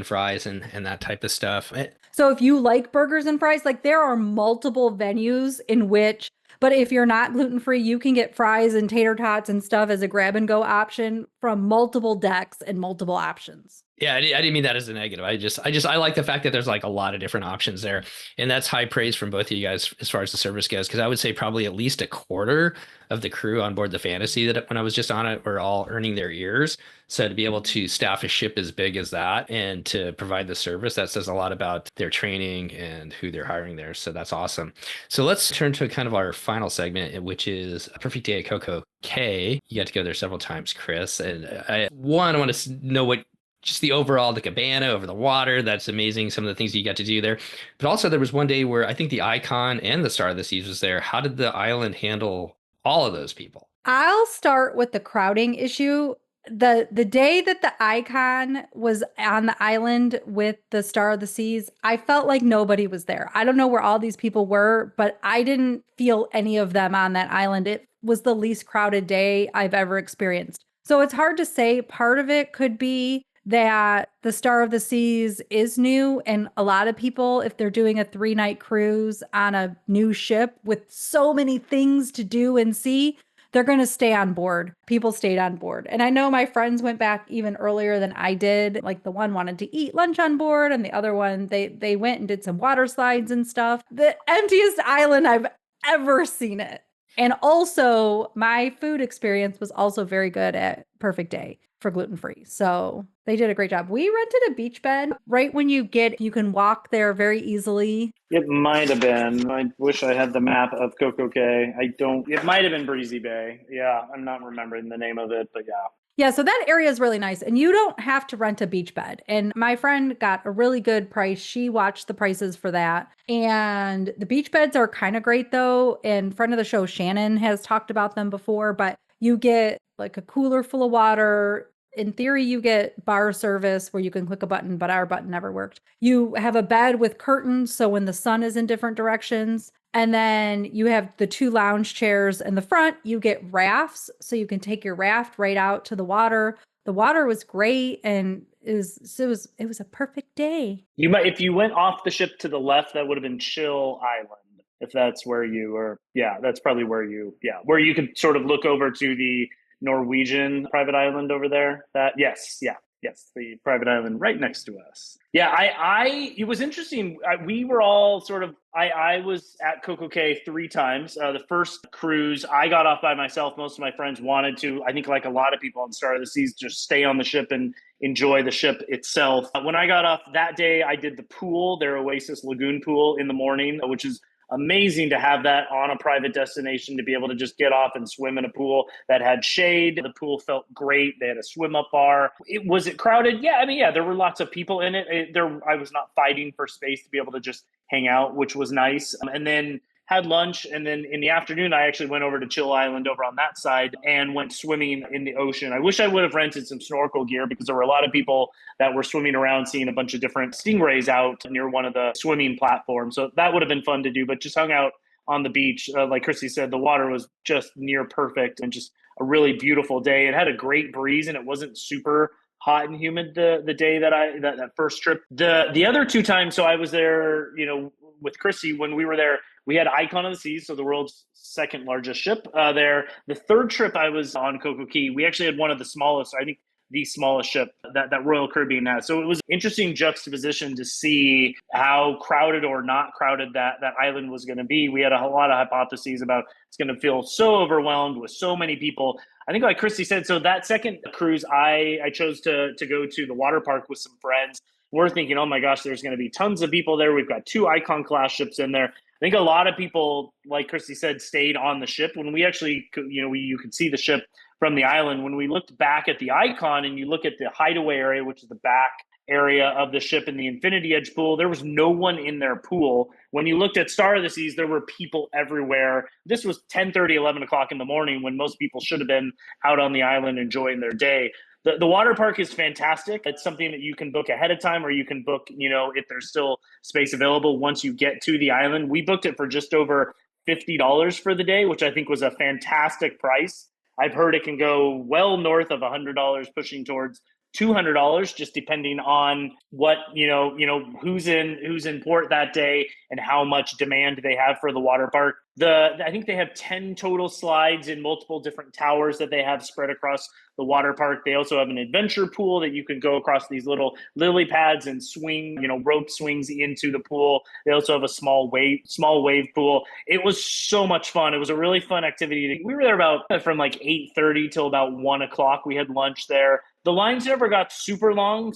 S1: fries and that type of stuff.
S2: So if you like burgers and fries, like there are multiple venues in which, but if you're not gluten-free, you can get fries and tater tots and stuff as a grab and go option from multiple decks and multiple options.
S1: Yeah, I didn't mean that as a negative. I like the fact that there's like a lot of different options there. And that's high praise from both of you guys as far as the service goes. Because I would say probably at least a quarter of the crew on board the Fantasy that when I was just on it were all earning their ears. So to be able to staff a ship as big as that and to provide the service, that says a lot about their training and who they're hiring there. So that's awesome. So let's turn to kind of our final segment, which is Perfect Day at Coco Cay. You got to go there several times, Chris. And I want to know what just the overall, the cabana over the water. That's amazing. Some of the things you got to do there. But also there was one day where I think the Icon and the Star of the Seas was there. How did the island handle all of those people?
S2: I'll start with the crowding issue. The day that the Icon was on the island with the Star of the Seas, I felt like nobody was there. I don't know where all these people were, but I didn't feel any of them on that island. It was the least crowded day I've ever experienced. So it's hard to say. Part of it could be that the Star of the Seas is new, and a lot of people, if they're doing a 3-night cruise on a new ship with so many things to do and see, they're going to stay on board. People stayed on board. And I know my friends went back even earlier than I did. Like the one wanted to eat lunch on board and the other one, they went and did some water slides and stuff. The emptiest island I've ever seen it. And also my food experience was also very good at Perfect Day for gluten-free. So they did a great job. We rented a beach bed right when you can walk there very easily.
S3: It might have been. I wish I had the map of Coco Cay. It might have been Breezy Bay. Yeah, I'm not remembering the name of it, but yeah.
S2: Yeah, so that area is really nice and you don't have to rent a beach bed. And my friend got a really good price. She watched the prices for that. And the beach beds are kind of great though. And friend of the show, Shannon, has talked about them before, but you get like a cooler full of water. In theory, you get bar service where you can click a button, but our button never worked. You have a bed with curtains, so when the sun is in different directions. And then you have the 2 lounge chairs in the front. You get rafts, so you can take your raft right out to the water. The water was great, and it was a perfect day.
S3: You might, if you went off the ship to the left, that would have been Chill Island. If that's where you were, yeah, that's probably where you could sort of look over to the Norwegian private island over there. Yes, the private island right next to us. Yeah, it was interesting. We were all sort of, I was at Coco Cay 3 times. The first cruise, I got off by myself. Most of my friends wanted to, I think like a lot of people on Star of the Seas, just stay on the ship and enjoy the ship itself. When I got off that day, I did the pool, their Oasis Lagoon pool in the morning, which is amazing to have that on a private destination, to be able to just get off and swim in a pool that had shade. The pool felt great. They had a swim up bar. Was it crowded? Yeah, I mean, yeah, there were lots of people in it. I was not fighting for space to be able to just hang out, which was nice. And then had lunch, and then in the afternoon, I actually went over to Chill Island over on that side and went swimming in the ocean. I wish I would have rented some snorkel gear because there were a lot of people that were swimming around, seeing a bunch of different stingrays out near one of the swimming platforms. So that would have been fun to do, but just hung out on the beach. Like Christy said, the water was just near perfect and just a really beautiful day. It had a great breeze and it wasn't super hot and humid the day that first trip. The other 2 times, so I was there, with Christy when we were there. We had Icon of the Seas, so the world's 2nd largest ship there. The 3rd trip I was on Coco Cay, we actually had one of the smallest, I think the smallest ship that Royal Caribbean has. So it was interesting juxtaposition to see how crowded or not crowded that island was going to be. We had a lot of hypotheses about it's going to feel so overwhelmed with so many people. I think like Christy said, so that second cruise, I chose to go to the water park with some friends. We're thinking, oh my gosh, there's going to be tons of people there. We've got 2 Icon class ships in there. I think a lot of people, like Christy said, stayed on the ship. When we actually, you could see the ship from the island. When we looked back at the Icon and you look at the hideaway area, which is the back area of the ship in the Infinity Edge pool, there was no one in their pool. When you looked at Star of the Seas, there were people everywhere. This was 10:30, 11 o'clock in the morning when most people should have been out on the island enjoying their day. The water park is fantastic. It's something that you can book ahead of time, or you can book, if there's still space available once you get to the island. We booked it for just over $50 for the day, which I think was a fantastic price. I've heard it can go well north of $100, pushing towards $200, just depending on what, who's in port that day and how much demand they have for the water park. I think they have 10 total slides in multiple different towers that they have spread across the water park. They also have an adventure pool that you can go across these little lily pads and swing, rope swings into the pool. They also have a small wave pool. It was so much fun. It was a really fun activity. We were there from like 8:30 till about 1 o'clock. We had lunch there. The lines never got super long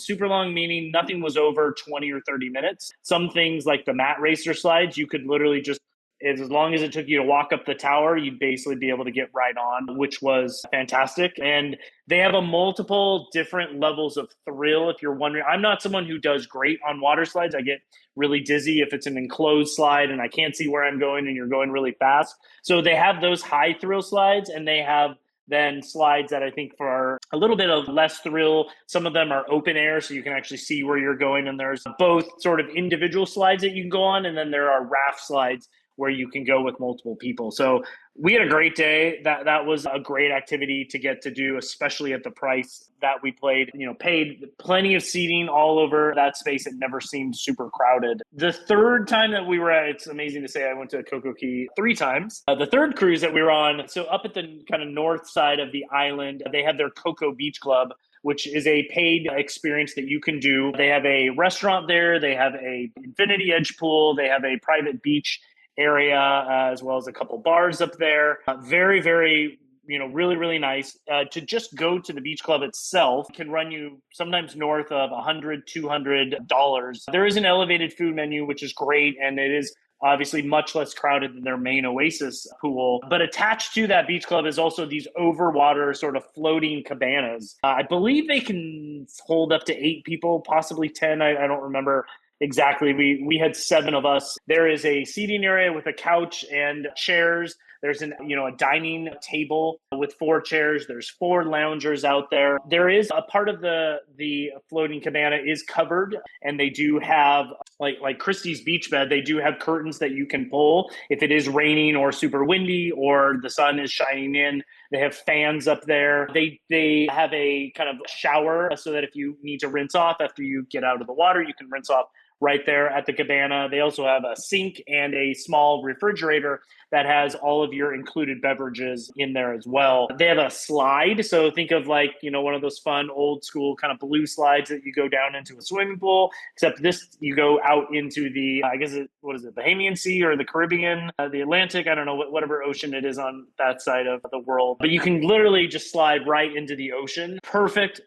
S3: meaning nothing was over 20 or 30 minutes. Some things like the mat racer slides, you could literally just, as long as it took you to walk up the tower, you'd basically be able to get right on, which was fantastic. And they have a multiple different levels of thrill. If you're wondering, I'm not someone who does great on water slides. I get really dizzy if it's an enclosed slide and I can't see where I'm going and you're going really fast. So they have those high thrill slides, and they have then slides that I think for a little bit of less thrill. Some of them are open air, so you can actually see where you're going. And there's both sort of individual slides that you can go on, and then there are raft slides, where you can go with multiple people. So we had a great day. That was a great activity to get to do, especially at the price that we played. Paid plenty of seating all over that space. It never seemed super crowded. The third time that we were at, it's amazing to say I went to Coco Key 3 times. The third cruise that we were on, so up at the kind of north side of the island, they have their Coco Beach Club, which is a paid experience that you can do. They have a restaurant there. They have a infinity edge pool. They have a private beach area, as well as a couple bars up there. Very, very, really, really nice. To just go to the beach club itself can run you sometimes north of $100, $200. There is an elevated food menu, which is great. And it is obviously much less crowded than their main Oasis pool. But attached to that beach club is also these overwater sort of floating cabanas. I believe they can hold up to 8 people, possibly 10. I don't remember exactly. We had 7 of us. There is a seating area with a couch and chairs. There's a dining table with 4 chairs. There's 4 loungers out there. There is a part of the floating cabana is covered, and they do have like Christie's beach bed. They do have curtains that you can pull if it is raining or super windy or the sun is shining in. They have fans up there. They have a kind of shower so that if you need to rinse off after you get out of the water, you can rinse off right there at the cabana. They also have a sink and a small refrigerator that has all of your included beverages in there as well. They have a slide. So think of one of those fun old school kind of blue slides that you go down into a swimming pool, except this, you go out into the, Bahamian Sea or the Caribbean, the Atlantic, I don't know, whatever ocean it is on that side of the world. But you can literally just slide right into the ocean. Perfect,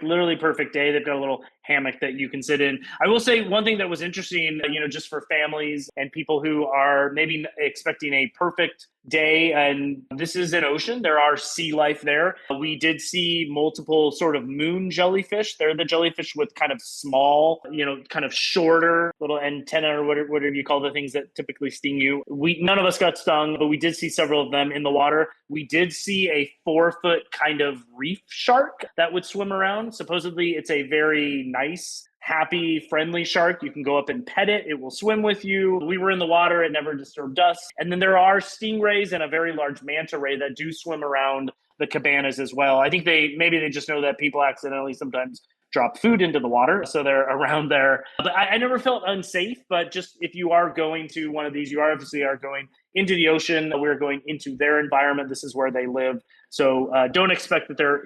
S3: literally perfect day. They've got a little hammock that you can sit in. I will say one thing that was interesting, just for families and people who are maybe expecting a perfect day, and this is an ocean. There are sea life there. We did see multiple sort of moon jellyfish. They're the jellyfish with kind of small, kind of shorter little antenna or whatever you call the things that typically sting you. None of us got stung, but we did see several of them in the water. We did see a 4-foot kind of reef shark that would swim around. Supposedly it's a very nice, happy, friendly shark. You can go up and pet it. It will swim with you. We were in the water. It never disturbed us. And then there are stingrays and a very large manta ray that do swim around the cabanas as well. I think they just know that people accidentally sometimes drop food into the water, so they're around there. But I never felt unsafe, but just if you are going to one of these, you obviously are going into the ocean. We're going into their environment. This is where they live. So don't expect that there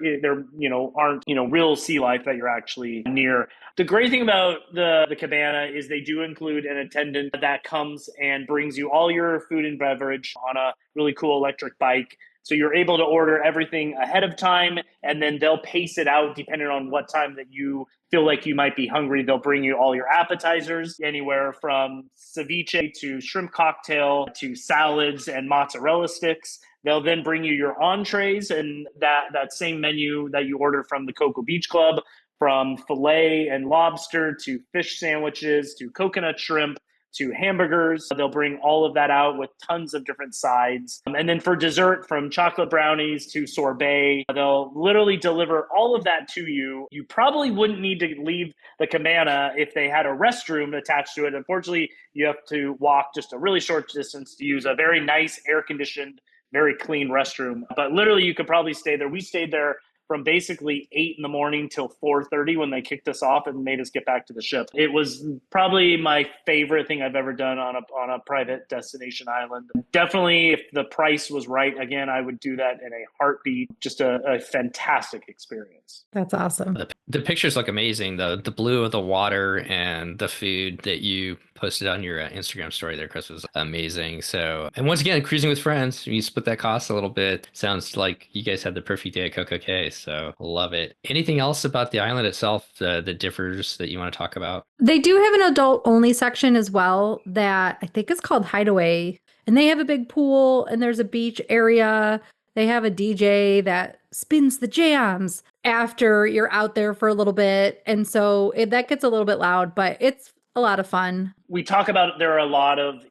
S3: aren't real sea life that you're actually near. The great thing about the cabana is they do include an attendant that comes and brings you all your food and beverage on a really cool electric bike. So you're able to order everything ahead of time, and then they'll pace it out depending on what time that you feel like you might be hungry. They'll bring you all your appetizers, anywhere from ceviche to shrimp cocktail to salads and mozzarella sticks. They'll then bring you your entrees and that same menu that you order from the Coco Beach Club, from filet and lobster to fish sandwiches to coconut shrimp to hamburgers. They'll bring all of that out with tons of different sides. And then for dessert, from chocolate brownies to sorbet, they'll literally deliver all of that to you. You probably wouldn't need to leave the cabana if they had a restroom attached to it. Unfortunately, you have to walk just a really short distance to use a very nice, air-conditioned, very clean restroom. But literally, you could probably stay there. We stayed there from basically 8 in the morning till 4:30 when they kicked us off and made us get back to the ship. It was probably my favorite thing I've ever done on a private destination island. Definitely, if the price was right, again, I would do that in a heartbeat. Just a fantastic experience.
S2: That's awesome.
S1: The pictures look amazing. The blue of the water and the food that you posted on your Instagram story there, Chris, was amazing. So, and once again, cruising with friends, you split that cost a little bit. Sounds like you guys had the perfect day at Coco Cay. So love it. Anything else about the island itself that differs that you want to talk about?
S2: They do have an adult only section as well that I think is called Hideaway. And they have a big pool and there's a beach area. They have a DJ that spins the jams after you're out there for a little bit. And so that gets a little bit loud, but it's a lot of fun.
S3: We talk about there are a lot of,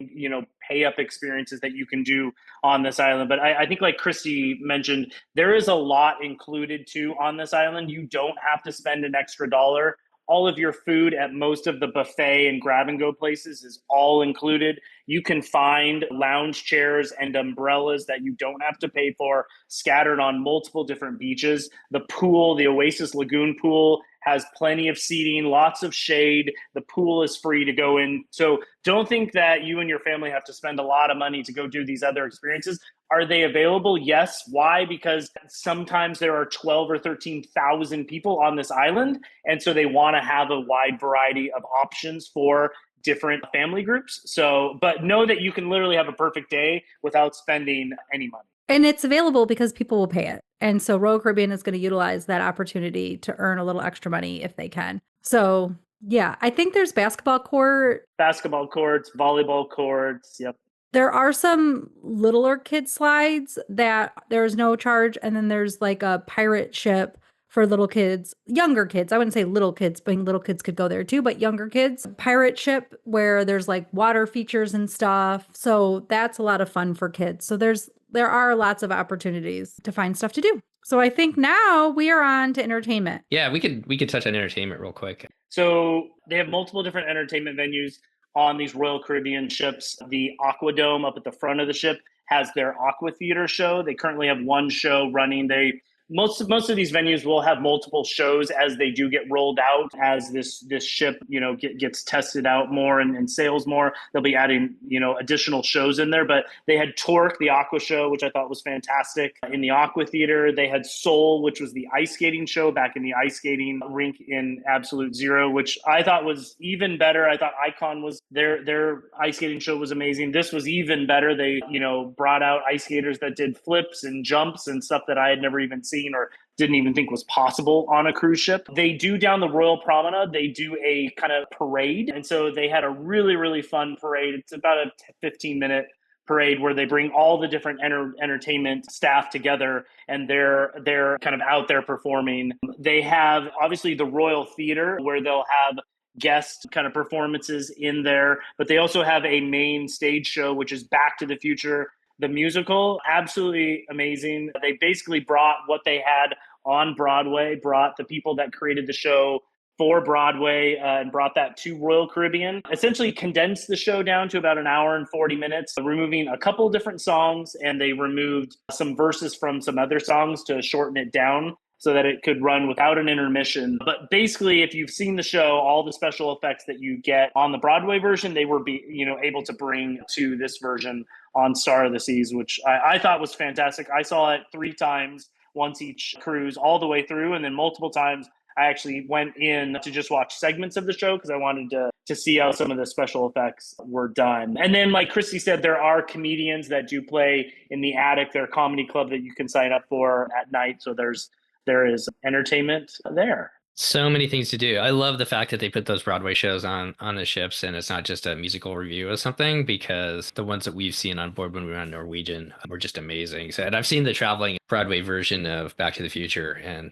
S3: pay up experiences that you can do on this island. But I think like Christy mentioned, there is a lot included too on this island. You don't have to spend an extra dollar All of your food at most of the buffet and grab and go places is all included. You can find lounge chairs and umbrellas that you don't have to pay for scattered on multiple different beaches. The pool, the Oasis Lagoon pool, has plenty of seating, lots of shade. The pool is free to go in. So don't think that you and your family have to spend a lot of money to go do these other experiences. Are they available? Yes. Why? Because sometimes there are 12 or 13,000 people on this island. And so they want to have a wide variety of options for different family groups. So, but know that you can literally have a perfect day without spending any money.
S2: And it's available because people will pay it. And so Royal Caribbean is going to utilize that opportunity to earn a little extra money if they can. So yeah, I think there's basketball courts,
S3: volleyball courts. Yep.
S2: There are some littler kid slides that there's no charge. And then there's like a pirate ship for little kids, younger kids. I wouldn't say little kids, but little kids could go there too, but younger kids. Pirate ship where there's like water features and stuff. So that's a lot of fun for kids. So there are lots of opportunities to find stuff to do. So I think now we are on to entertainment.
S1: Yeah, we could touch on entertainment real quick.
S3: So they have multiple different entertainment venues on these Royal Caribbean ships. The Aquadome up at the front of the ship has their Aqua Theater show. They currently have one show running. Most of these venues will have multiple shows as they do get rolled out, as this ship, gets tested out more and sails more. They'll be adding, additional shows in there. But they had Torque, the Aqua show, which I thought was fantastic. In the Aqua Theater, they had Soul, which was the ice skating show back in the ice skating rink in Absolute Zero, which I thought was even better. I thought Icon was their ice skating show was amazing. This was even better. They, brought out ice skaters that did flips and jumps and stuff that I had never even seen or didn't even think was possible on a cruise ship. They do down the Royal Promenade, they do a kind of parade. And so they had a really, really fun parade. It's about a 15-minute parade where they bring all the different entertainment staff together and they're kind of out there performing. They have obviously the Royal Theater where they'll have guest kind of performances in there, but they also have a main stage show, which is Back to the Future. The musical, absolutely amazing. They basically brought what they had on Broadway, brought the people that created the show for Broadway and brought that to Royal Caribbean. Essentially condensed the show down to about an hour and 40 minutes, removing a couple different songs, and they removed some verses from some other songs to shorten it down so that it could run without an intermission. But basically, if you've seen the show, all the special effects that you get on the Broadway version, they were able to bring to this version on Star of the Seas, which I thought was fantastic. I saw it 3 times, once each cruise, all the way through, and then multiple times I actually went in to just watch segments of the show because I wanted to see how some of the special effects were done. And then, like Christy said, there are comedians that do play in the attic. They're a comedy club that you can sign up for at night. So there is entertainment there.
S1: So many things to do. I love the fact that they put those Broadway shows on the ships and it's not just a musical review of something, because the ones that we've seen on board when we were on Norwegian were just amazing. So, and I've seen the traveling Broadway version of Back to the Future and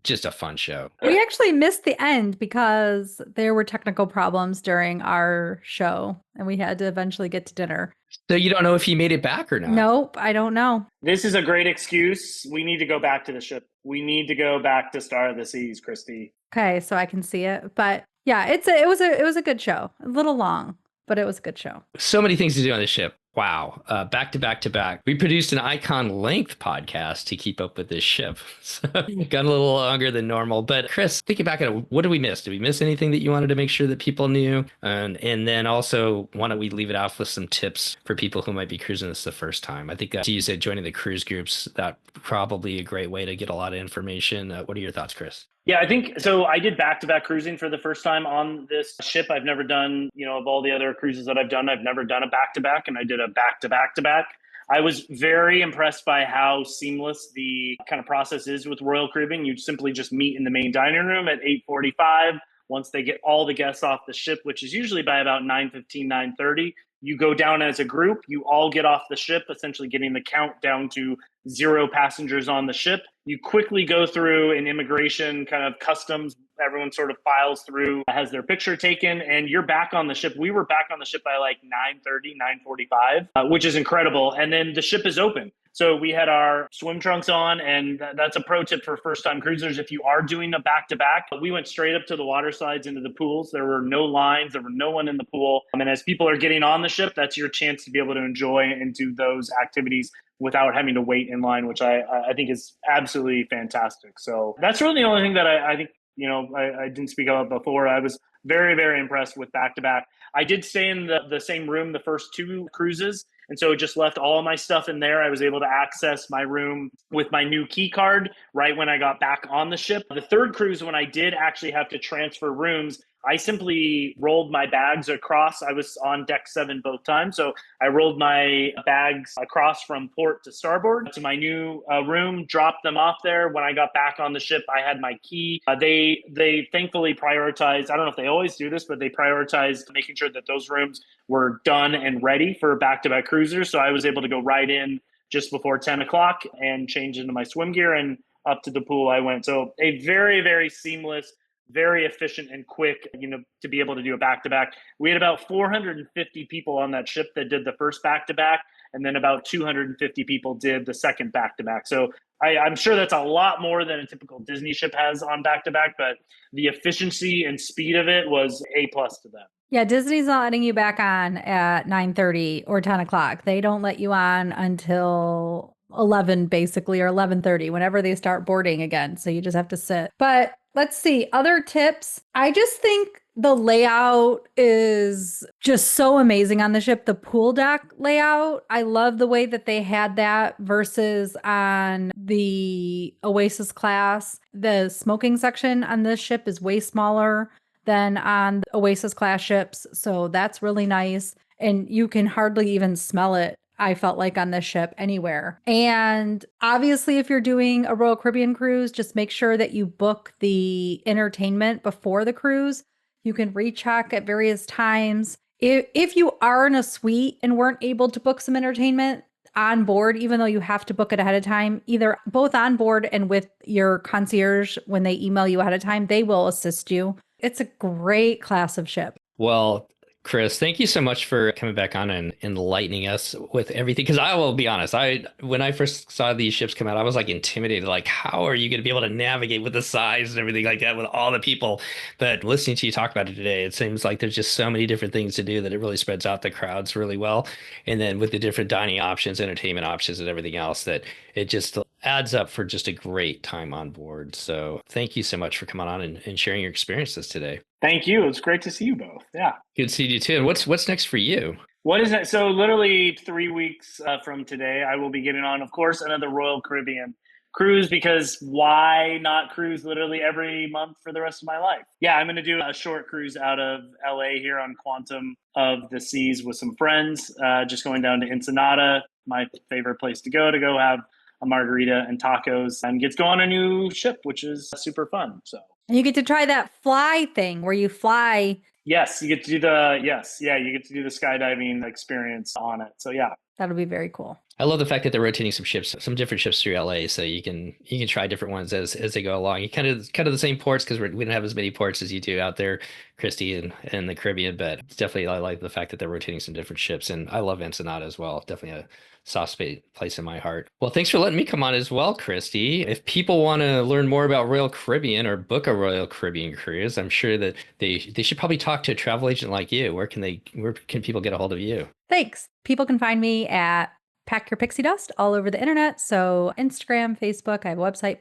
S1: just a fun show.
S2: We actually missed the end because there were technical problems during our show and we had to eventually get to dinner.
S1: So you don't know if he made it back or not?
S2: Nope, I don't know.
S3: This is a great excuse. We need to go back to the ship. We need to go back to Star of the Seas, Christy.
S2: Okay, so I can see it. But yeah, it was a good show. A little long, but it was a good show.
S1: So many things to do on the ship. Wow. Back to back to back. We produced an Icon length podcast to keep up with this ship. So got a little longer than normal. But Chris, thinking back at it, what did we miss? Did we miss anything that you wanted to make sure that people knew? And then also, why don't we leave it off with some tips for people who might be cruising this the first time? I think you said joining the cruise groups, that probably a great way to get a lot of information. What are your thoughts, Chris?
S3: Yeah, I think so. I did back-to-back cruising for the first time on this ship. I've never done, of all the other cruises that I've done, I've never done a back-to-back, and I did a back-to-back-to-back. I was very impressed by how seamless the kind of process is with Royal Caribbean. You simply just meet in the main dining room at 8:45. Once they get all the guests off the ship, which is usually by about 9:15, 9:30, you go down as a group. You all get off the ship, essentially getting the count down to 0 passengers on the ship. You quickly go through an immigration kind of customs. Everyone sort of files through, has their picture taken, and you're back on the ship. We were back on the ship by like 9:30, 9:45, which is incredible. And then the ship is open. So we had our swim trunks on, and that's a pro tip for first-time cruisers. If you are doing a back-to-back, we went straight up to the water slides into the pools. There were no lines. There were no one in the pool. And as people are getting on the ship, that's your chance to be able to enjoy and do those activities without having to wait in line, which I think is absolutely fantastic. So that's really the only thing that I think, I didn't speak about before. I was very, very impressed with back-to-back. I did stay in the same room the first 2 cruises, and so just left all of my stuff in there. I was able to access my room with my new key card right when I got back on the ship. The third cruise, when I did actually have to transfer rooms, I simply rolled my bags across. I was on deck 7 both times. So I rolled my bags across from port to starboard to my new room, dropped them off there. When I got back on the ship, I had my key. They thankfully prioritized, I don't know if they always do this, but they prioritized making sure that those rooms were done and ready for back-to-back cruisers. So I was able to go right in just before 10 o'clock and change into my swim gear, and up to the pool I went. So a very, very seamless, very efficient and quick, to be able to do a back-to-back. We had about 450 people on that ship that did the first back-to-back, and then about 250 people did the second back-to-back. So I'm sure that's a lot more than a typical Disney ship has on back-to-back, but the efficiency and speed of it was A+ to them.
S2: Yeah, Disney's not letting you back on at 9:30 or 10 o'clock. They don't let you on until 11 basically, or 11:30, whenever they start boarding again. So you just have to sit. But let's see, other tips. I just think the layout is just so amazing on the ship. The pool deck layout, I love the way that they had that versus on the Oasis class. The smoking section on this ship is way smaller than on Oasis class ships. So that's really nice. And you can hardly even smell it, I felt like, on this ship anywhere. And obviously, if you're doing a Royal Caribbean cruise, just make sure that you book the entertainment before the cruise. You can recheck at various times. If you are in a suite and weren't able to book some entertainment on board, even though you have to book it ahead of time, either both on board and with your concierge, when they email you ahead of time, they will assist you. It's a great class of ship.
S1: Well, Chris, thank you so much for coming back on and enlightening us with everything. Because I will be honest, when I first saw these ships come out, I was like intimidated. Like, how are you going to be able to navigate with the size and everything like that with all the people? But listening to you talk about it today, it seems like there's just so many different things to do that it really spreads out the crowds really well. And then with the different dining options, entertainment options, and everything else, that it just adds up for just a great time on board. So thank you so much for coming on and sharing your experiences today.
S3: Thank you. It's great to see you both. Yeah.
S1: Good to see you too. And what's next for you?
S3: What is it? So literally 3 weeks from today, I will be getting on, of course, another Royal Caribbean cruise, because why not cruise literally every month for the rest of my life? Yeah, I'm going to do a short cruise out of LA here on Quantum of the Seas with some friends, just going down to Ensenada, my favorite place to go have a margarita and tacos, and get to go on a new ship, which is super fun. So.
S2: And you get to try that fly thing where you fly.
S3: Yes, you get to do you get to do the skydiving experience on it. So yeah.
S2: That'll be very cool.
S1: I love the fact that they're rotating some different ships through LA, so you can try different ones as they go along. You kind of the same ports, because we don't have as many ports as you do out there, Christy, and the Caribbean. But it's definitely, I like the fact that they're rotating some different ships, and I love Ensenada as well. Definitely a soft place in my heart. Well, thanks for letting me come on as well, Christy. If people want to learn more about Royal Caribbean or book a Royal Caribbean cruise, I'm sure that they should probably talk to a travel agent like you. Where can people get a hold of you?
S2: Thanks. People can find me at Pack Your Pixie Dust all over the internet. So Instagram, Facebook, I have a website,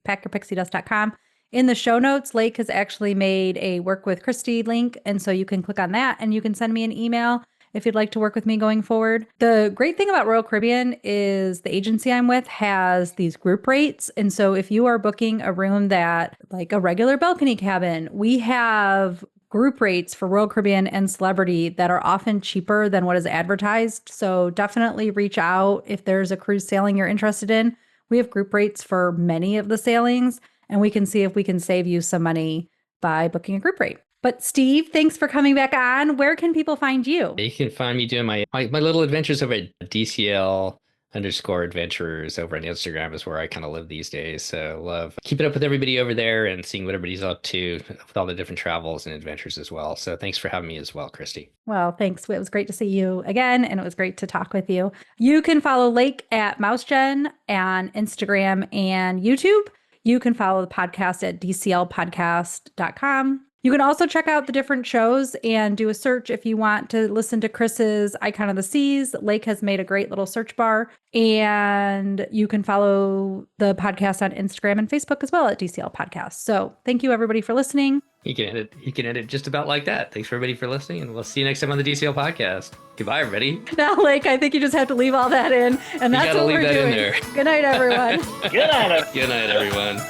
S2: packyourpixiedust.com. In the show notes, Lake has actually made a work with Christy link. And so you can click on that and you can send me an email if you'd like to work with me going forward. The great thing about Royal Caribbean is the agency I'm with has these group rates. And so if you are booking a room that, like a regular balcony cabin, we have group rates for Royal Caribbean and Celebrity that are often cheaper than what is advertised. So definitely reach out if there's a cruise sailing you're interested in. We have group rates for many of the sailings, and we can see if we can save you some money by booking a group rate. But Steve, thanks for coming back on. Where can people find you?
S1: You can find me doing my little adventures over at DCL DCL_adventurers over on Instagram is where I kind of live these days. So love keeping up with everybody over there and seeing what everybody's up to with all the different travels and adventures as well. So thanks for having me as well, Christy.
S2: Well, thanks. It was great to see you again, and it was great to talk with you. You can follow Lake at MouseGen on Instagram and YouTube. You can follow the podcast at DCLpodcast.com. You can also check out the different shows and do a search if you want to listen to Chris's Icon of the Seas. Lake has made a great little search bar. And you can follow the podcast on Instagram and Facebook as well at DCL Podcast. So thank you, everybody, for listening.
S1: You can end it just about like that. Thanks, everybody, for listening, and we'll see you next time on the DCL Podcast. Goodbye, everybody.
S2: Now, Lake, I think you just have to leave all that in, and that's what we're doing.
S1: There.
S2: Good night, everyone.
S3: Good night.
S1: Good night, everyone.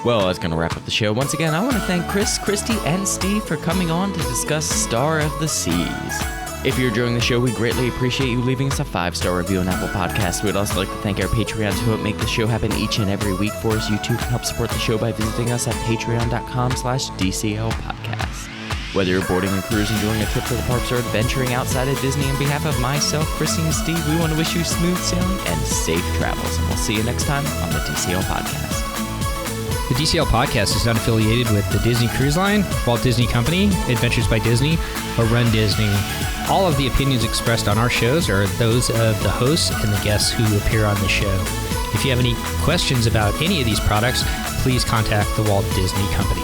S4: Well, that's going to wrap up the show. Once again, I want to thank Chris, Christy, and Steve for coming on to discuss Star of the Seas. If you're enjoying the show, we greatly appreciate you leaving us a 5-star review on Apple Podcasts. We'd also like to thank our Patreons who help make the show happen each and every week for us. You too can help support the show by visiting us at patreon.com/DCL Podcast. Whether you're boarding a cruise, enjoying a trip to the parks, or adventuring outside of Disney, on behalf of myself, Christy, and Steve, we want to wish you smooth sailing and safe travels. And we'll see you next time on the DCL Podcast.
S5: The DCL Podcast is not affiliated with the Disney Cruise Line, Walt Disney Company, Adventures by Disney, or Run Disney. All of the opinions expressed on our shows are those of the hosts and the guests who appear on the show. If you have any questions about any of these products, please contact the Walt Disney Company.